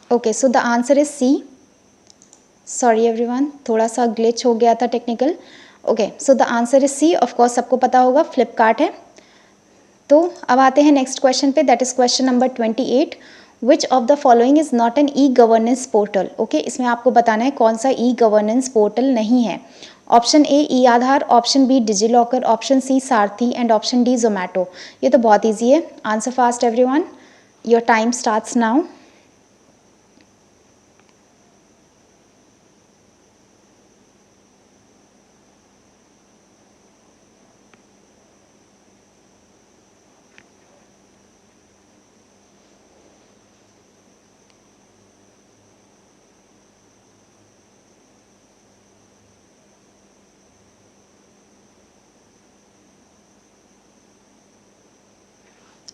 Okay, so the answer is C. Sorry everyone, थोड़ा सा ग्लिच हो गया था technical. Okay, so the answer is C. Of course सबको पता होगा, फ्लिपकार्ट है. तो अब आते हैं नेक्स्ट क्वेश्चन पे. That is question number 28. Which of the following is not an e governance portal? Okay, इसमें आपको बताना है कौन सा ई गवर्नेंस पोर्टल नहीं है. Option A e Aadhaar, option B DigiLocker, option C Sarathi and option D Zomato. ये तो बहुत ईजी है. Answer fast everyone, your time starts now.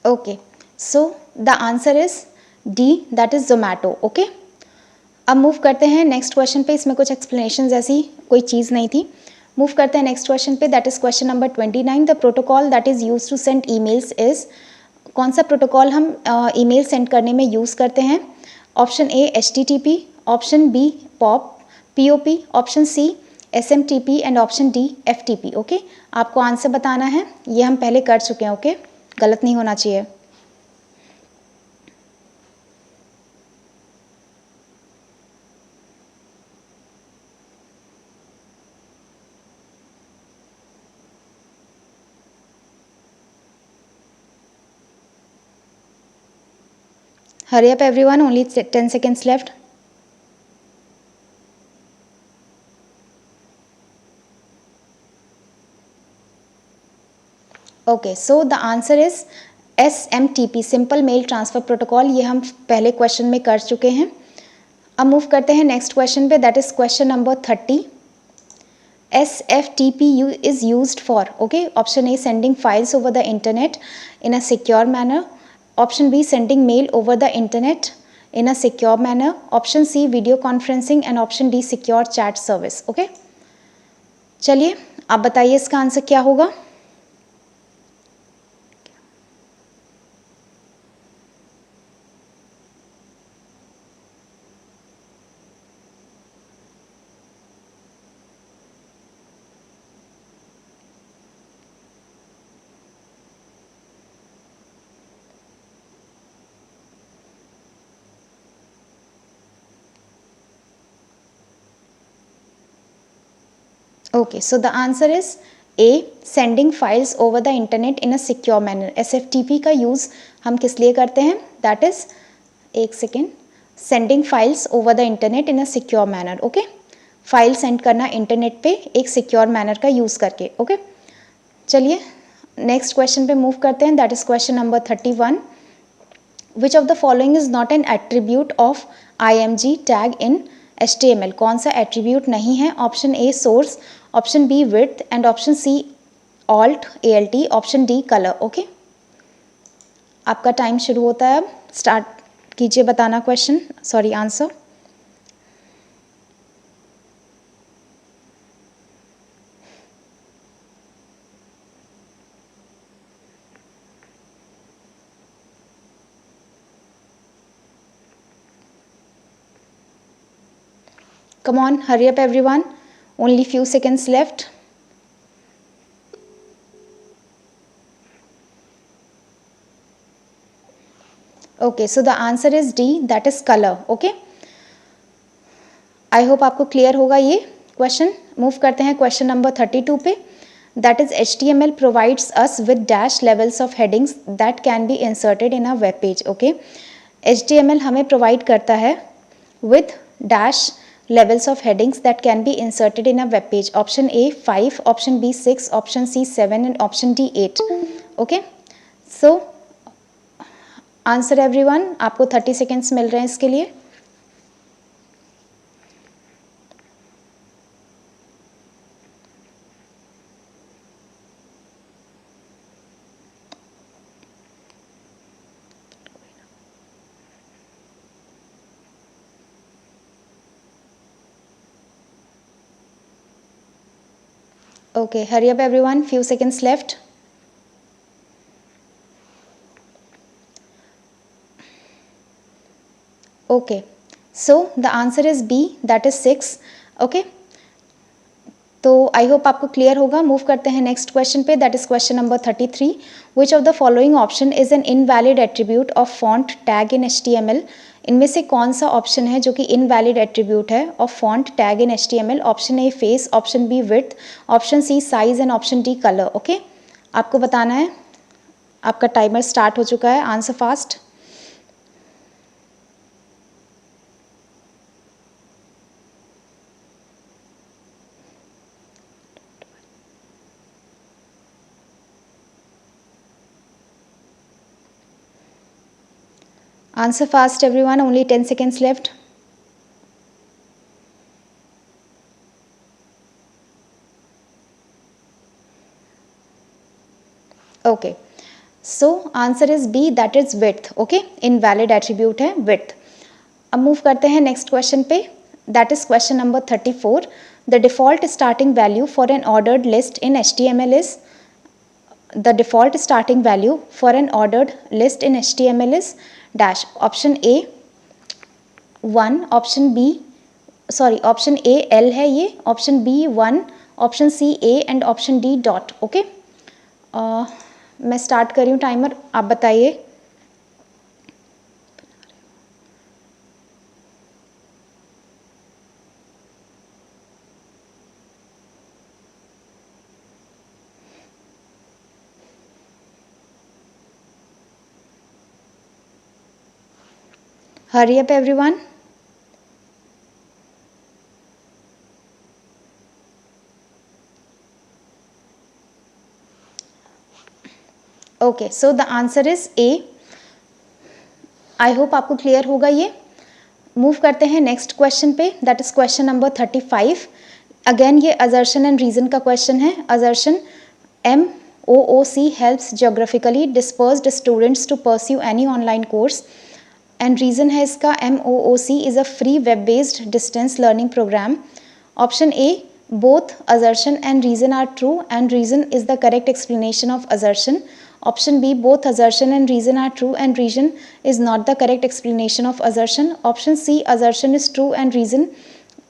Okay, so the answer is D, that is Zomato. Okay, अब मूव करते हैं नेक्स्ट क्वेश्चन पे। इसमें कुछ एक्सप्लेनेशन जैसी कोई चीज़ नहीं थी। मूव करते हैं नेक्स्ट क्वेश्चन पे, that is question number 29। The protocol that is use to send emails is, कौन सा प्रोटोकॉल हम ईमेल सेंड करने में यूज़ करते हैं? Option A HTTP, option B POP, option C SMTP and option D FTP। Okay, आपको आंसर बताना है। ये हम पहले कर चुके हैं। ओके, गलत नहीं होना चाहिए। Hurry up everyone, only 10 seconds left. Okay, so the answer is SMTP, simple mail transfer protocol. ये हम पहले क्वेश्चन में कर चुके हैं। अब मूव करते हैं नेक्स्ट क्वेश्चन पे, that is question number 30। SFTP is used for, okay, option A sending files over the internet in a secure manner, option B sending mail over the internet in a secure manner, option C video conferencing and option D secure chat service। okay, चलिए आप बताइए इसका आंसर क्या होगा। Okay, so the answer is a, sending files over the internet in a secure manner. SFTP का यूज़ हम किस लिए करते हैं? दैट इज, एक second, sending files over the internet in a secure manner. Okay, file send करना इंटरनेट पे एक सिक्योर मैनर का यूज़ करके। ओके, चलिए नेक्स्ट क्वेश्चन पे मूव करते हैं, that is question number 31। Which of the following is not an attribute of IMG tag in HTML? कौन सा एट्रीब्यूट नहीं है? Option A source, option B width and option C ALT, option D colour. Okay, आपका टाइम शुरू होता है, अब स्टार्ट कीजिए बताना question, sorry answer. Come on, hurry up everyone, only few seconds left. Okay, so the answer is D, that is color. Okay, I hope आपको क्लियर होगा ये क्वेश्चन। मूव करते हैं क्वेश्चन नंबर 32 पे, that is HTML provides us with dash levels of headings that can be inserted in a web page. Okay, HTML हमें प्रोवाइड करता है with dash levels of headings that can be inserted in a web page. Option A 5, option B 6, option C 7 and option D 8. Okay, so answer everyone, आपको 30 seconds मिल रहे हैं इसके लिए। Okay, hurry up everyone, few seconds left. Okay, so the answer is B, that is 6. Okay, तो आई होप आपको क्लियर होगा। मूव करते हैं नेक्स्ट क्वेश्चन पे, that is question number 33। Which of the following option is an invalid attribute of font tag in HTML? इनमें से कौन सा ऑप्शन है जो कि इनवैलिड एट्रीब्यूट है of font tag in HTML? Option A face, option B width, option C size and option D colour. Okay, आपको बताना है, आपका टाइमर स्टार्ट हो चुका है, answer fast. Answer fast everyone, only 10 seconds left. Okay, so answer is B, that is width. Okay, invalid attribute है विड्थ. अब मूव करते हैं नेक्स्ट क्वेश्चन पे. That is question number 34. The default starting value for an ordered list in HTML is, the default starting value for an ordered list in HTML is dash. Option A 1, option B, sorry, option A L है ये, option B 1, option C A and option D dot. Okay, मैं स्टार्ट कर रही हूँ टाइमर, आप बताइए. Hurry up everyone. Okay, so the answer is a. I hope आपको क्लियर होगा ये. मूव करते हैं नेक्स्ट क्वेश्चन पे. That is question number 35. Again ये असर्शन एंड रीजन का क्वेश्चन है. Assertion MOOC helps geographically dispersed students to pursue any online course. And reason है इसका MOOC is a free web based distance learning program. Option A both assertion and reason are true and reason is the correct explanation of assertion. Option B both assertion and reason are true and reason is not the correct explanation of assertion. Option C assertion is true and reason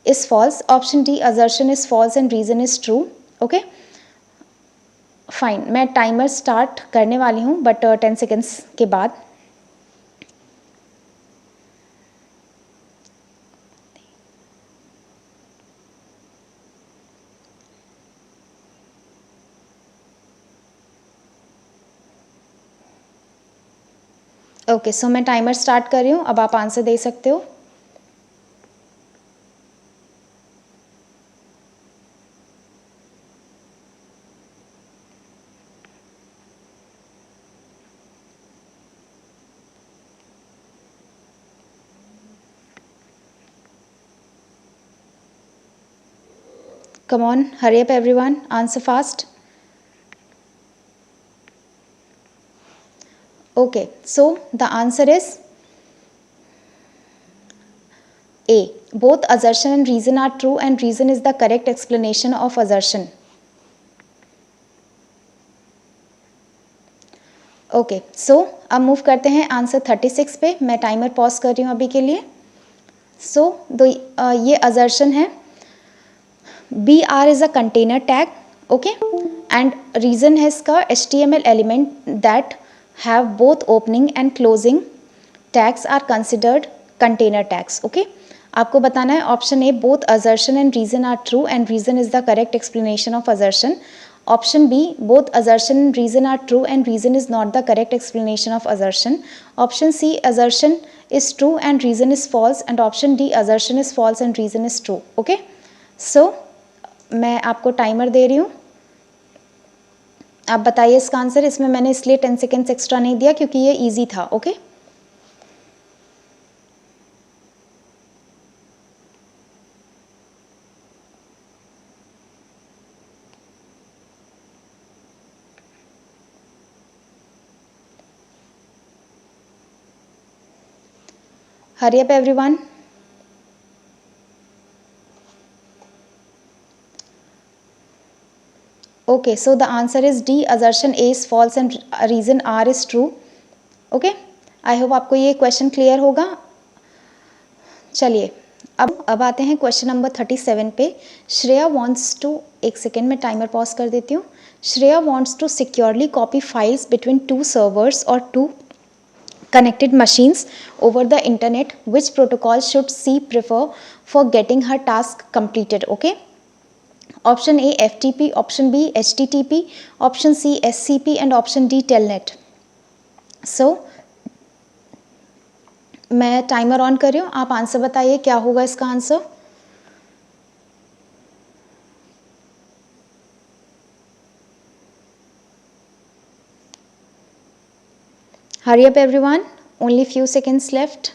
is false. Option D assertion is false and reason is true. Okay fine, मैं टाइमर स्टार्ट करने वाली हूँ बट 10 सेकेंड्स के बाद. ओके, सो मैं टाइमर स्टार्ट कर रही हूँ, अब आप आंसर दे सकते हो. Come on, hurry up everyone, answer fast. Okay, so the answer is A. Both assertion and reason are true and reason is the correct explanation of assertion. Okay, so अब मूव करते हैं आंसर 36 पे. मैं टाइमर पॉज कर रही हूँ अभी के लिए. सो ये असर्शन है BR is a container tag. Okay, and reason है इसका HTML element that have both opening and closing tags are considered container tags. Okay, आपको बताना है option A both assertion and reason are true and reason is the correct explanation of assertion. Option B both assertion and reason are true and reason is not the correct explanation of assertion. Option C assertion is true and reason is false and option D assertion is false and reason is true. Okay, so मैं आपको टाइमर दे रही हूँ, आप बताइए इसका आंसर. इसमें मैंने इसलिए 10 सेकेंड्स एक्स्ट्रा नहीं दिया क्योंकि ये इजी था. Okay Hari up everyone. Okay, so the answer is D. Assertion A is false and reason R is true. Okay, I hope आपको ये क्वेश्चन क्लियर होगा. चलिए अब आते हैं क्वेश्चन नंबर 37 पे. श्रेया वांट्स टू, एक सेकेंड में टाइमर पॉज कर देती हूँ. Shreya wants to securely copy files between two servers और two connected machines over the internet. Which protocol should she prefer for getting her task completed? Okay, option A FTP, option B HTTP, option C SCP and option D telnet. So मैं टाइमर ऑन कर रही हूँ, आप आंसर बताइए क्या होगा इसका answer. Hurry up everyone, only few seconds left.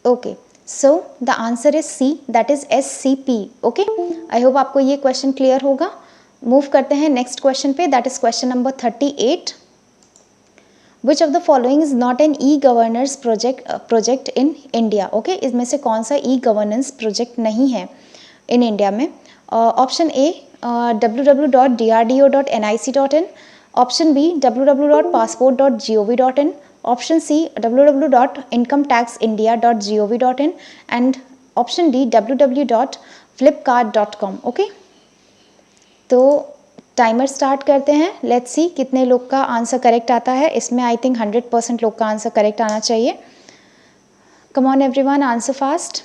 Okay, so the answer is C, that is SCP. Okay, I hope आपको ये क्वेश्चन क्लियर होगा. मूव करते हैं नेक्स्ट क्वेश्चन पे, that is question number 38. Which of the following is not an e governance project in India. Okay, इसमें से कौन सा ई गवर्नेंस प्रोजेक्ट नहीं है इन इंडिया में. Option A www.drdo.nic.in, option B www.passport.gov.in, option C www.incometaxindia.gov.in and option D www.flipkart.com. Okay, तो टाइमर स्टार्ट करते हैं. लेट्स सी कितने लोग का आंसर करेक्ट आता है. इसमें आई थिंक 100% लोग का आंसर करेक्ट आना चाहिए. Come on everyone, answer fast.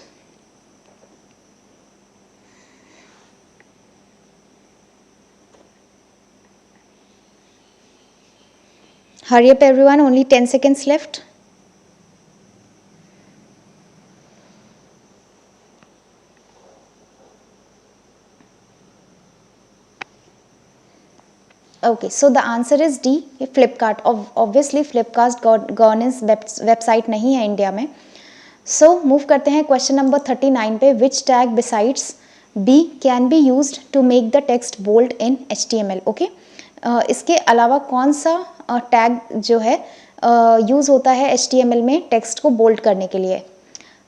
Hurry up everyone, only 10 seconds left. Okay, so the answer is D, Flipkart. Obviously Flipkart governance website नहीं है इंडिया में. So मूव करते हैं क्वेश्चन नंबर 39 पे. Which tag besides B can be used to make the text bold in HTML. Okay, इसके अलावा कौन सा टैग जो है यूज़ होता है HTML में टेक्स्ट को बोल्ड करने के लिए.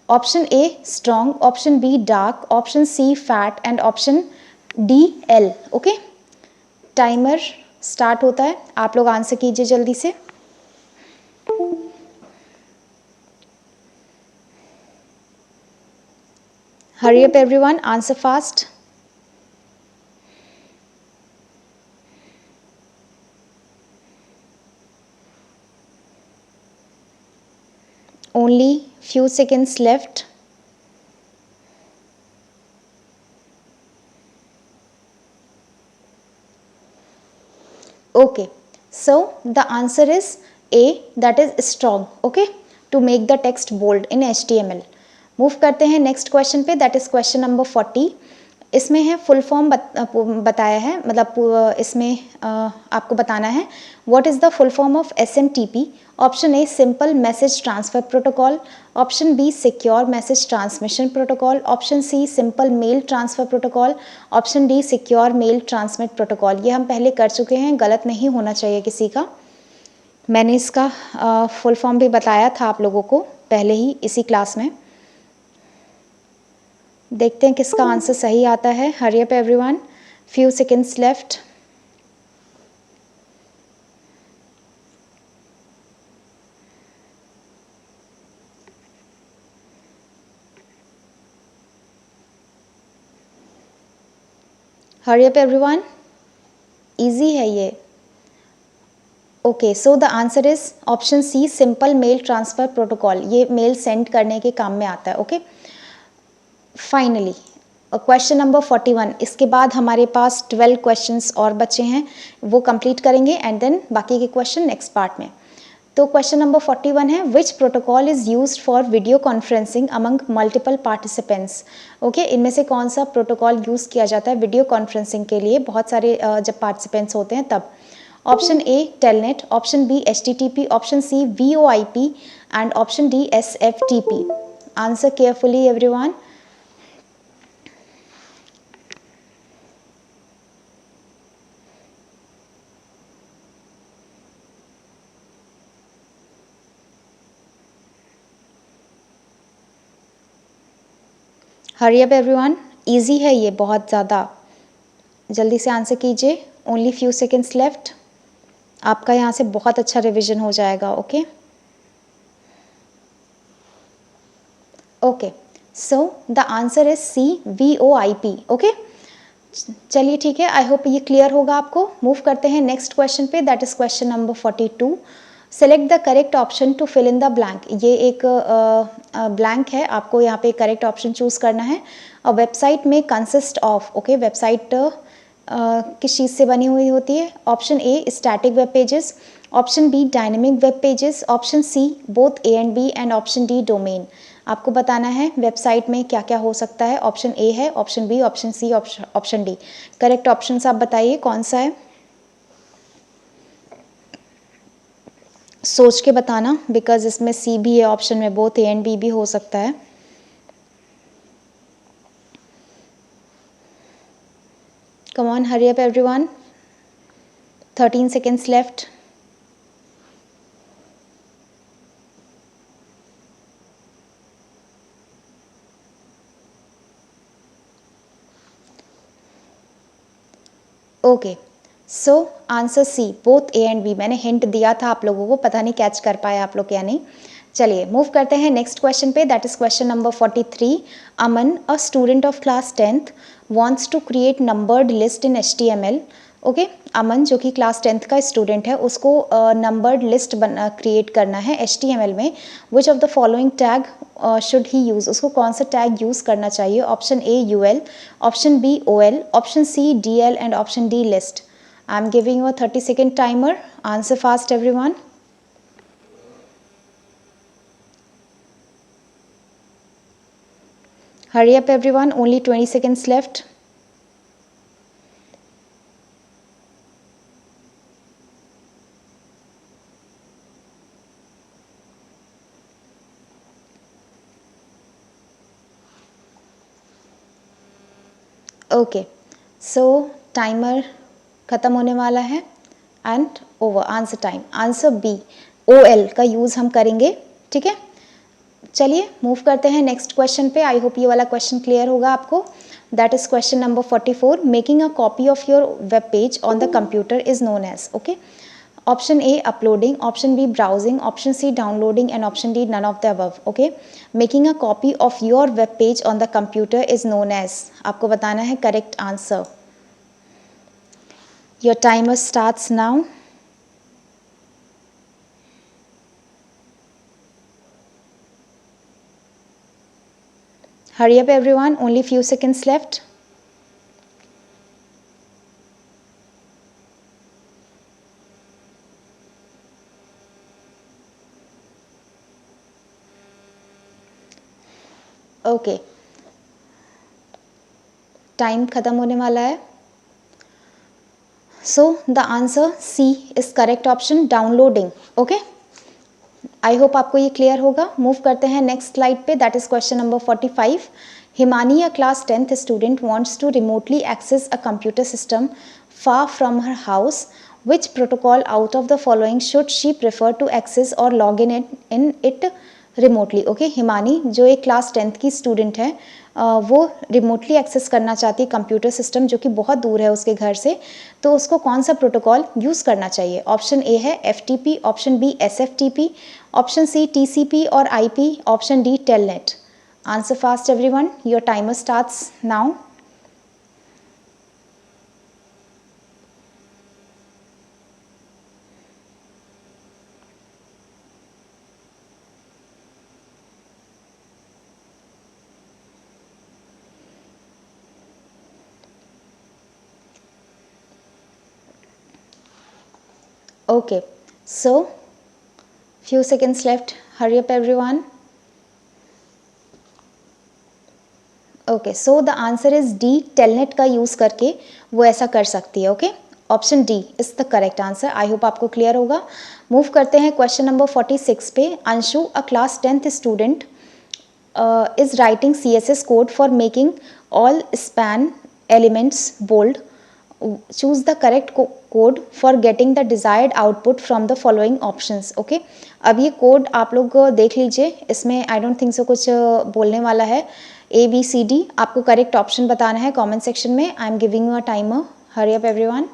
Option A strong, option B dark, option C fat and option D L. Okay, timer start होता है. आप लोग आंसर कीजिए जल्दी से. Hurry up everyone, answer fast. Only few seconds left. Okay, so the answer is A, that is strong. Okay, to make the text bold in HTML. Move करते हैं नेक्स्ट क्वेश्चन पे, दैट इज क्वेश्चन नंबर 40. इसमें है फुल फॉर्म बताया है, मतलब इसमें आपको बताना है what is the full form of SMTP. Option A simple message transfer protocol, option B secure message transmission protocol, option C simple mail transfer protocol, option D secure mail transmit protocol. ये हम पहले कर चुके हैं, गलत नहीं होना चाहिए किसी का. मैंने इसका फुल फॉर्म भी बताया था आप लोगों को पहले ही इसी क्लास में. देखते हैं किसका आंसर सही आता है. Hurry up everyone, few seconds left. Hurry up everyone, easy है ये. Okay, so the answer is option C simple mail transfer protocol. ये मेल सेंड करने के काम में आता है. Okay, finally question number 41. इसके बाद हमारे पास 12 क्वेश्चंस और बचे हैं, वो कंप्लीट करेंगे एंड देन बाकी के क्वेश्चन नेक्स्ट पार्ट में. तो क्वेश्चन नंबर 41 है विच protocol is used for video conferencing among multiple participants. Okay, इनमें से कौन सा प्रोटोकॉल यूज़ किया जाता है वीडियो कॉन्फ्रेंसिंग के लिए बहुत सारे जब पार्टिसिपेंट्स होते हैं तब. Option A telnet, option B HTTP, option C VoIP and option D SFTP. Answer carefully everyone. Hurry up everyone, easy है ये बहुत ज़्यादा. जल्दी से आंसर कीजिए. Only few seconds left. आपका यहाँ से बहुत अच्छा रिवीजन हो जाएगा. Okay okay, so the answer is C VoIP. Okay, चलिए ठीक है, आई होप ये क्लियर होगा आपको. मूव करते हैं नेक्स्ट क्वेश्चन पे, that is question number 42. Select the correct option to fill in the blank. ये एक ब्लैंक है, आपको यहाँ पे करेक्ट ऑप्शन चूज़ करना है. वेबसाइट में कंसिस्ट ऑफ. ओके, वेबसाइट किस चीज़ से बनी हुई होती है. Option A static web pages, option B dynamic web pages, option C both A and B and option D domain. आपको बताना है वेबसाइट में क्या क्या हो सकता है. ऑप्शन ए है, option B, option C, option D. Correct option आप बताइए कौन सा है. सोच के बताना, बिकॉज इसमें सी भी है ऑप्शन में, बोथ ए एंड बी भी हो सकता है। Come on, hurry up everyone, 13 seconds left. Okay, so answer C, both A and B. मैंने हिंट दिया था आप लोगों को, पता नहीं कैच कर पाए आप लोग या नहीं। चलिए मूव करते हैं नेक्स्ट क्वेश्चन पे, that is question number 43। Aman, a student of class 10th wants to create numbered list in HTML। Okay, Aman जो कि क्लास 10th का स्टूडेंट है, उसको नंबर्ड लिस्ट क्रिएट करना है HTML में। Which of the following tag should he use, उसको कौन सा टैग यूज़ करना चाहिए? Option A UL, option B OL, option C DL and option D list. I am giving you a 30-second timer, answer fast everyone. Hurry up everyone, only 20 seconds left. Okay, so timer ख़त्म होने वाला है and over. Answer time, answer B OL का यूज़ हम करेंगे, ठीक है। चलिए मूव करते हैं नेक्स्ट क्वेश्चन पे। आई होप ये वाला क्वेश्चन क्लियर होगा आपको। That is question number 44। Making a copy of your web page on the computer is known as. Okay, option A uploading, option B browsing, option C downloading and option D none of the above. Okay, making a copy of your web page on the computer is known as, आपको बताना है correct answer. Your timer starts now. Hurry up everyone, only few seconds left. Okay, time ख़त्म होने वाला है। So the answer C is correct option, downloading. Okay, I hope आपको ये क्लियर होगा। मूव करते हैं नेक्स्ट स्लाइड पे, that is question number 45। Himani, a class 10th student, wants to remotely access a computer system far from her house. Which protocol out of the following should she prefer to access or log in it remotely? Okay, Himani जो एक क्लास 10th की स्टूडेंट है, वो रिमोटली एक्सेस करना चाहती है कंप्यूटर सिस्टम जो कि बहुत दूर है उसके घर से, तो उसको कौन सा प्रोटोकॉल यूज़ करना चाहिए? ऑप्शन ए है FTP, option B SFTP, option C TCP और IP, option D telnet. Answer fast everyone, your timer starts now. Okay, so few seconds left. Hurry up everyone. Okay, so the answer is D, telnet का यूज़ करके वो ऐसा कर सकती है। Okay, option D is the correct answer. I hope आपको क्लियर होगा। मूव करते हैं क्वेश्चन नंबर 46 पे। Anshu, a class 10th student, is writing CSS code for making all span elements bold. Choose the correct code for getting the desired output from the following options. Okay, अब ये कोड आप लोग देख लीजिए, इसमें आई डोंट थिंक सो कुछ बोलने वाला है। ABCD, आपको करेक्ट ऑप्शन बताना है कमेंट सेक्शन में। I am giving you a timer, hurry up everyone.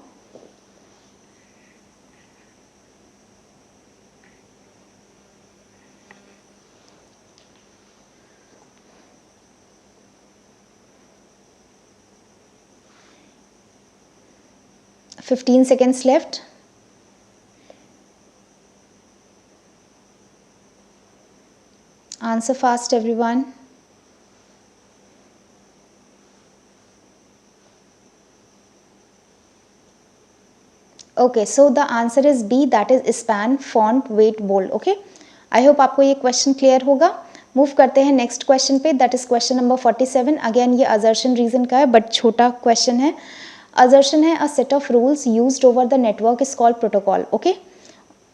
Fifteen seconds left. Answer fast everyone. Okay, so the answer is B, that is span font weight bold. Okay, I hope आपको ये क्वेश्चन क्लियर होगा। मूव करते हैं नेक्स्ट क्वेश्चन पे, that is question number 47। Again ये असर्शन रीजन का है बट छोटा क्वेश्चन है। असर्शन है, a set of rules used over the network is called protocol. Okay,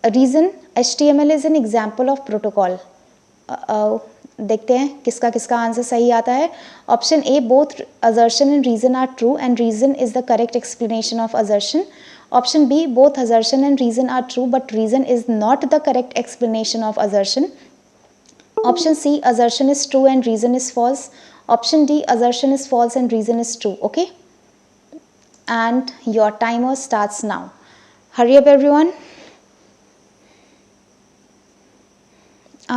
reason HTML is an example of protocol. देखते हैं किसका किसका आंसर सही आता है। Option A, both assertion and reason are true and reason is the correct explanation of assertion. Option B, both assertion and reason are true but reason is not the correct explanation of assertion. Option C, assertion is true and reason is false. Option D, assertion is false and reason is true. Okay, and your timer starts now. Hurry up everyone,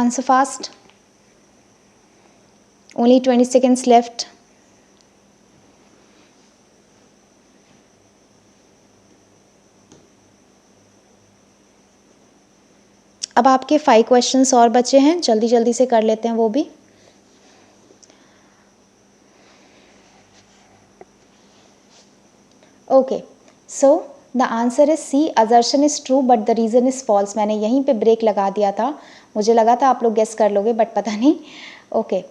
answer fast. Only 20 seconds left. अब आपके 5 क्वेश्चंस और बचे हैं, जल्दी जल्दी से कर लेते हैं वो भी। Okay, so the answer is C, assertion is true but the reason is false. मैंने यहीं पे ब्रेक लगा दिया था, मुझे लगा था आप लोग गेस कर लोगे बट पता नहीं। ओके,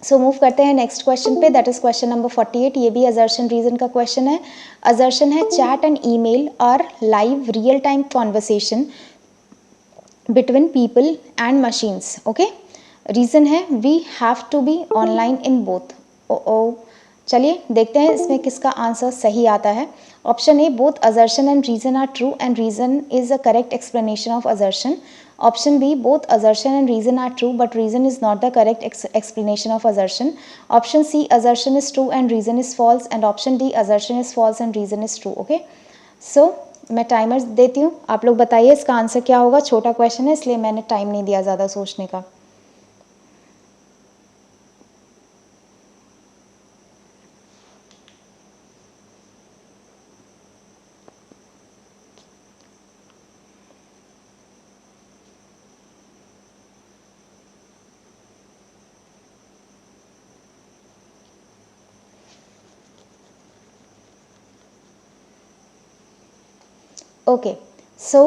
सो मूव करते हैं नेक्स्ट क्वेश्चन पे, दैट इज क्वेश्चन नंबर 48। ये भी असर्शन रीजन का क्वेश्चन है। असर्शन है चैट एंड ईमेल और live real time conversation between people and machines. Okay, reason है we have to be online in both. ओ चलिए देखते हैं इसमें किसका आंसर सही आता है। Option A, both assertion and reason are true and reason is the correct explanation of assertion. Option B, both assertion and reason are true but reason is not the correct explanation of assertion. Option C, assertion is true and reason is false, and option D, assertion is false and reason is true. Okay, so मैं टाइमर देती हूँ, आप लोग बताइए इसका आंसर क्या होगा। छोटा क्वेश्चन है इसलिए मैंने टाइम नहीं दिया ज़्यादा सोचने का। Okay, so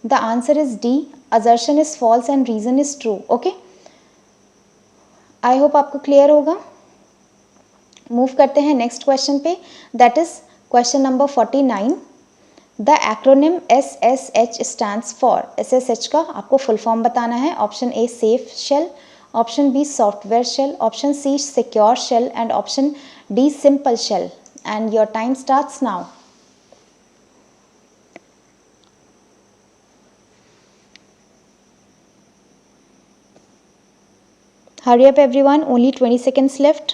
the answer is D, assertion is false and reason is true. Okay, I hope आपको क्लियर होगा। मूव करते हैं नेक्स्ट क्वेश्चन पे, that is question number 49। The acronym SSH stands for. SSH का आपको फुल फॉर्म बताना है। Option A, safe shell. Option B, software shell. Option C, secure shell and option D, simple shell. And your time starts now. Hurry up everyone, only 20 seconds left.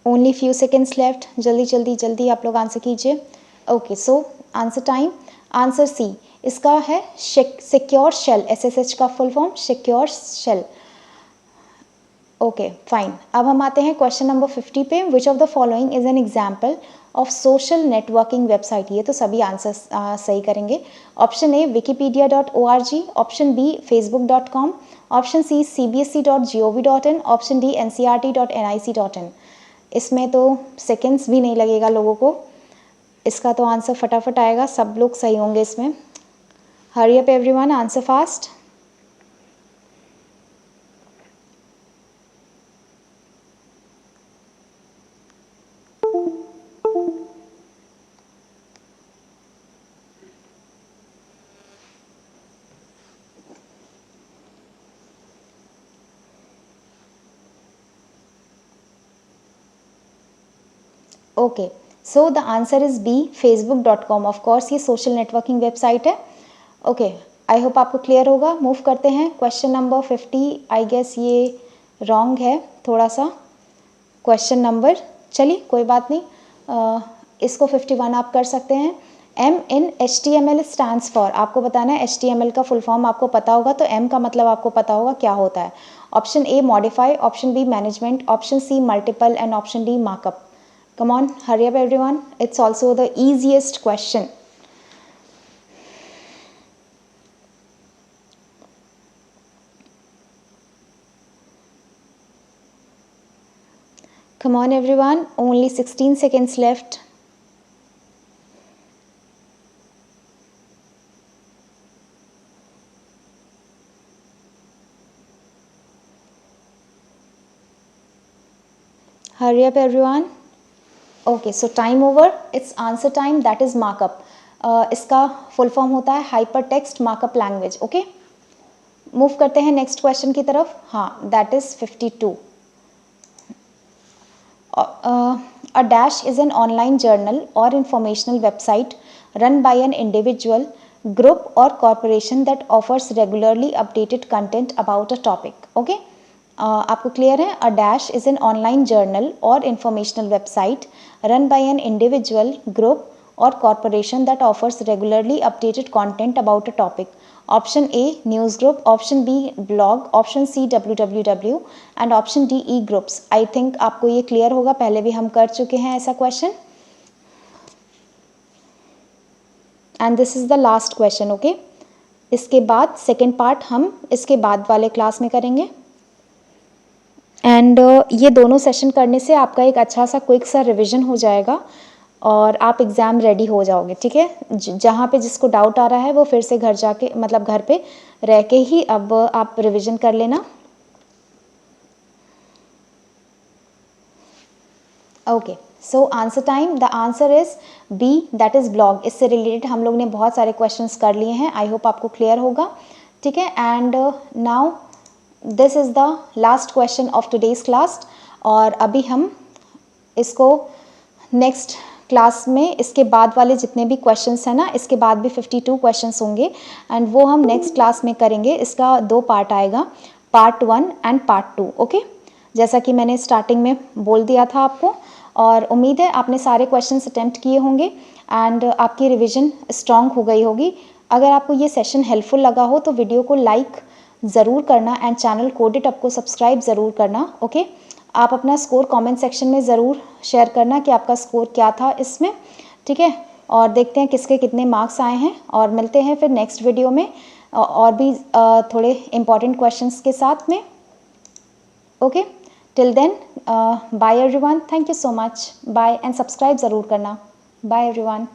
Only few seconds left. जल्दी जल्दी जल्दी आप लोग आंसर कीजिए। Okay, so answer time. Answer C इसका है सिक्योर शेल। SSH का full form secure shell. Okay fine, अब हम आते हैं क्वेश्चन नंबर 50 पे। Which of the following is an example of social networking website. ये तो सभी आंसर सही करेंगे। Option A, wikipedia.org। Option B, facebook.com। Option C, cbse.gov.in। Option D, ncrt.nic.in। इसमें तो सेकेंड्स भी नहीं लगेगा लोगों को, इसका तो आंसर फटाफट आएगा, सब लोग सही होंगे इसमें। Hurry up everyone, answer fast. Okay, so the answer is B, facebook.com। Of course ये सोशल नेटवर्किंग वेबसाइट है। ओके, आई होप आपको क्लियर होगा। मूव करते हैं क्वेश्चन नंबर 50। आई गेस ये रॉन्ग है थोड़ा सा क्वेश्चन नंबर, चलिए कोई बात नहीं, इसको 51 आप कर सकते हैं। M in HTML stands for. आपको बताना है HTML का फुल फॉर्म आपको पता होगा तो M का मतलब आपको पता होगा क्या होता है। Option A, modify. Option B, management. Option C, multiple and option D, markup. Come on, hurry up everyone. It's also the easiest question. Come on everyone, only 16 seconds left. Hurry up everyone. Okay, so time over. It's answer time. That is markup. इसका फुल फॉर्म होता है hyper text markup language. Okay, move करते हैं नेक्स्ट क्वेश्चन की तरफ. हाँ, that is 52. A dash is an online journal or informational website run by an individual, group or corporation that offers regularly updated content about a topic. Okay, आपको क्लियर है? A dash is an online journal or informational website run by an individual, group or corporation that offers regularly updated content about a topic. Option A news group, option B blog, option C www and option D e groups. I think आपको ये क्लियर होगा, पहले भी हम कर चुके हैं ऐसा question. And this is the last question. Okay, इसके बाद सेकेंड पार्ट हम इसके बाद वाले क्लास में करेंगे. एंड ये दोनों सेशन करने से आपका एक अच्छा सा क्विक सा रिविजन हो जाएगा और आप एग्ज़ाम रेडी हो जाओगे. ठीक है, जहाँ पे जिसको डाउट आ रहा है वो फिर से घर जाके मतलब घर पे रह के ही अब आप रिवीजन कर लेना. Okay, so answer time. The answer is B, that is blog. इससे रिलेटेड हम लोग ने बहुत सारे क्वेश्चंस कर लिए हैं. आई होप आपको क्लियर होगा. ठीक है, and now this is the last question of today's class. और अभी हम इसको नेक्स्ट क्लास में इसके बाद वाले जितने भी क्वेश्चंस हैं ना, इसके बाद भी 52 क्वेश्चंस होंगे एंड वो हम नेक्स्ट क्लास में करेंगे. इसका 2 पार्ट आएगा, पार्ट 1 एंड पार्ट 2. ओके, जैसा कि मैंने स्टार्टिंग में बोल दिया था आपको. और उम्मीद है आपने सारे क्वेश्चंस अटेम्प्ट किए होंगे एंड आपकी रिवीजन स्ट्रांग हो गई होगी. अगर आपको ये सेशन हेल्पफुल लगा हो तो वीडियो को लाइक ज़रूर करना एंड चैनल कोडेड अप को सब्सक्राइब ज़रूर करना. ओके, आप अपना स्कोर कमेंट सेक्शन में ज़रूर शेयर करना कि आपका स्कोर क्या था इसमें. ठीक है, और देखते हैं किसके कितने मार्क्स आए हैं और मिलते हैं फिर नेक्स्ट वीडियो में और भी थोड़े इम्पॉर्टेंट क्वेश्चंस के साथ में. Okay, till then bye everyone. Thank you so much. Bye and subscribe ज़रूर करना. Bye everyone.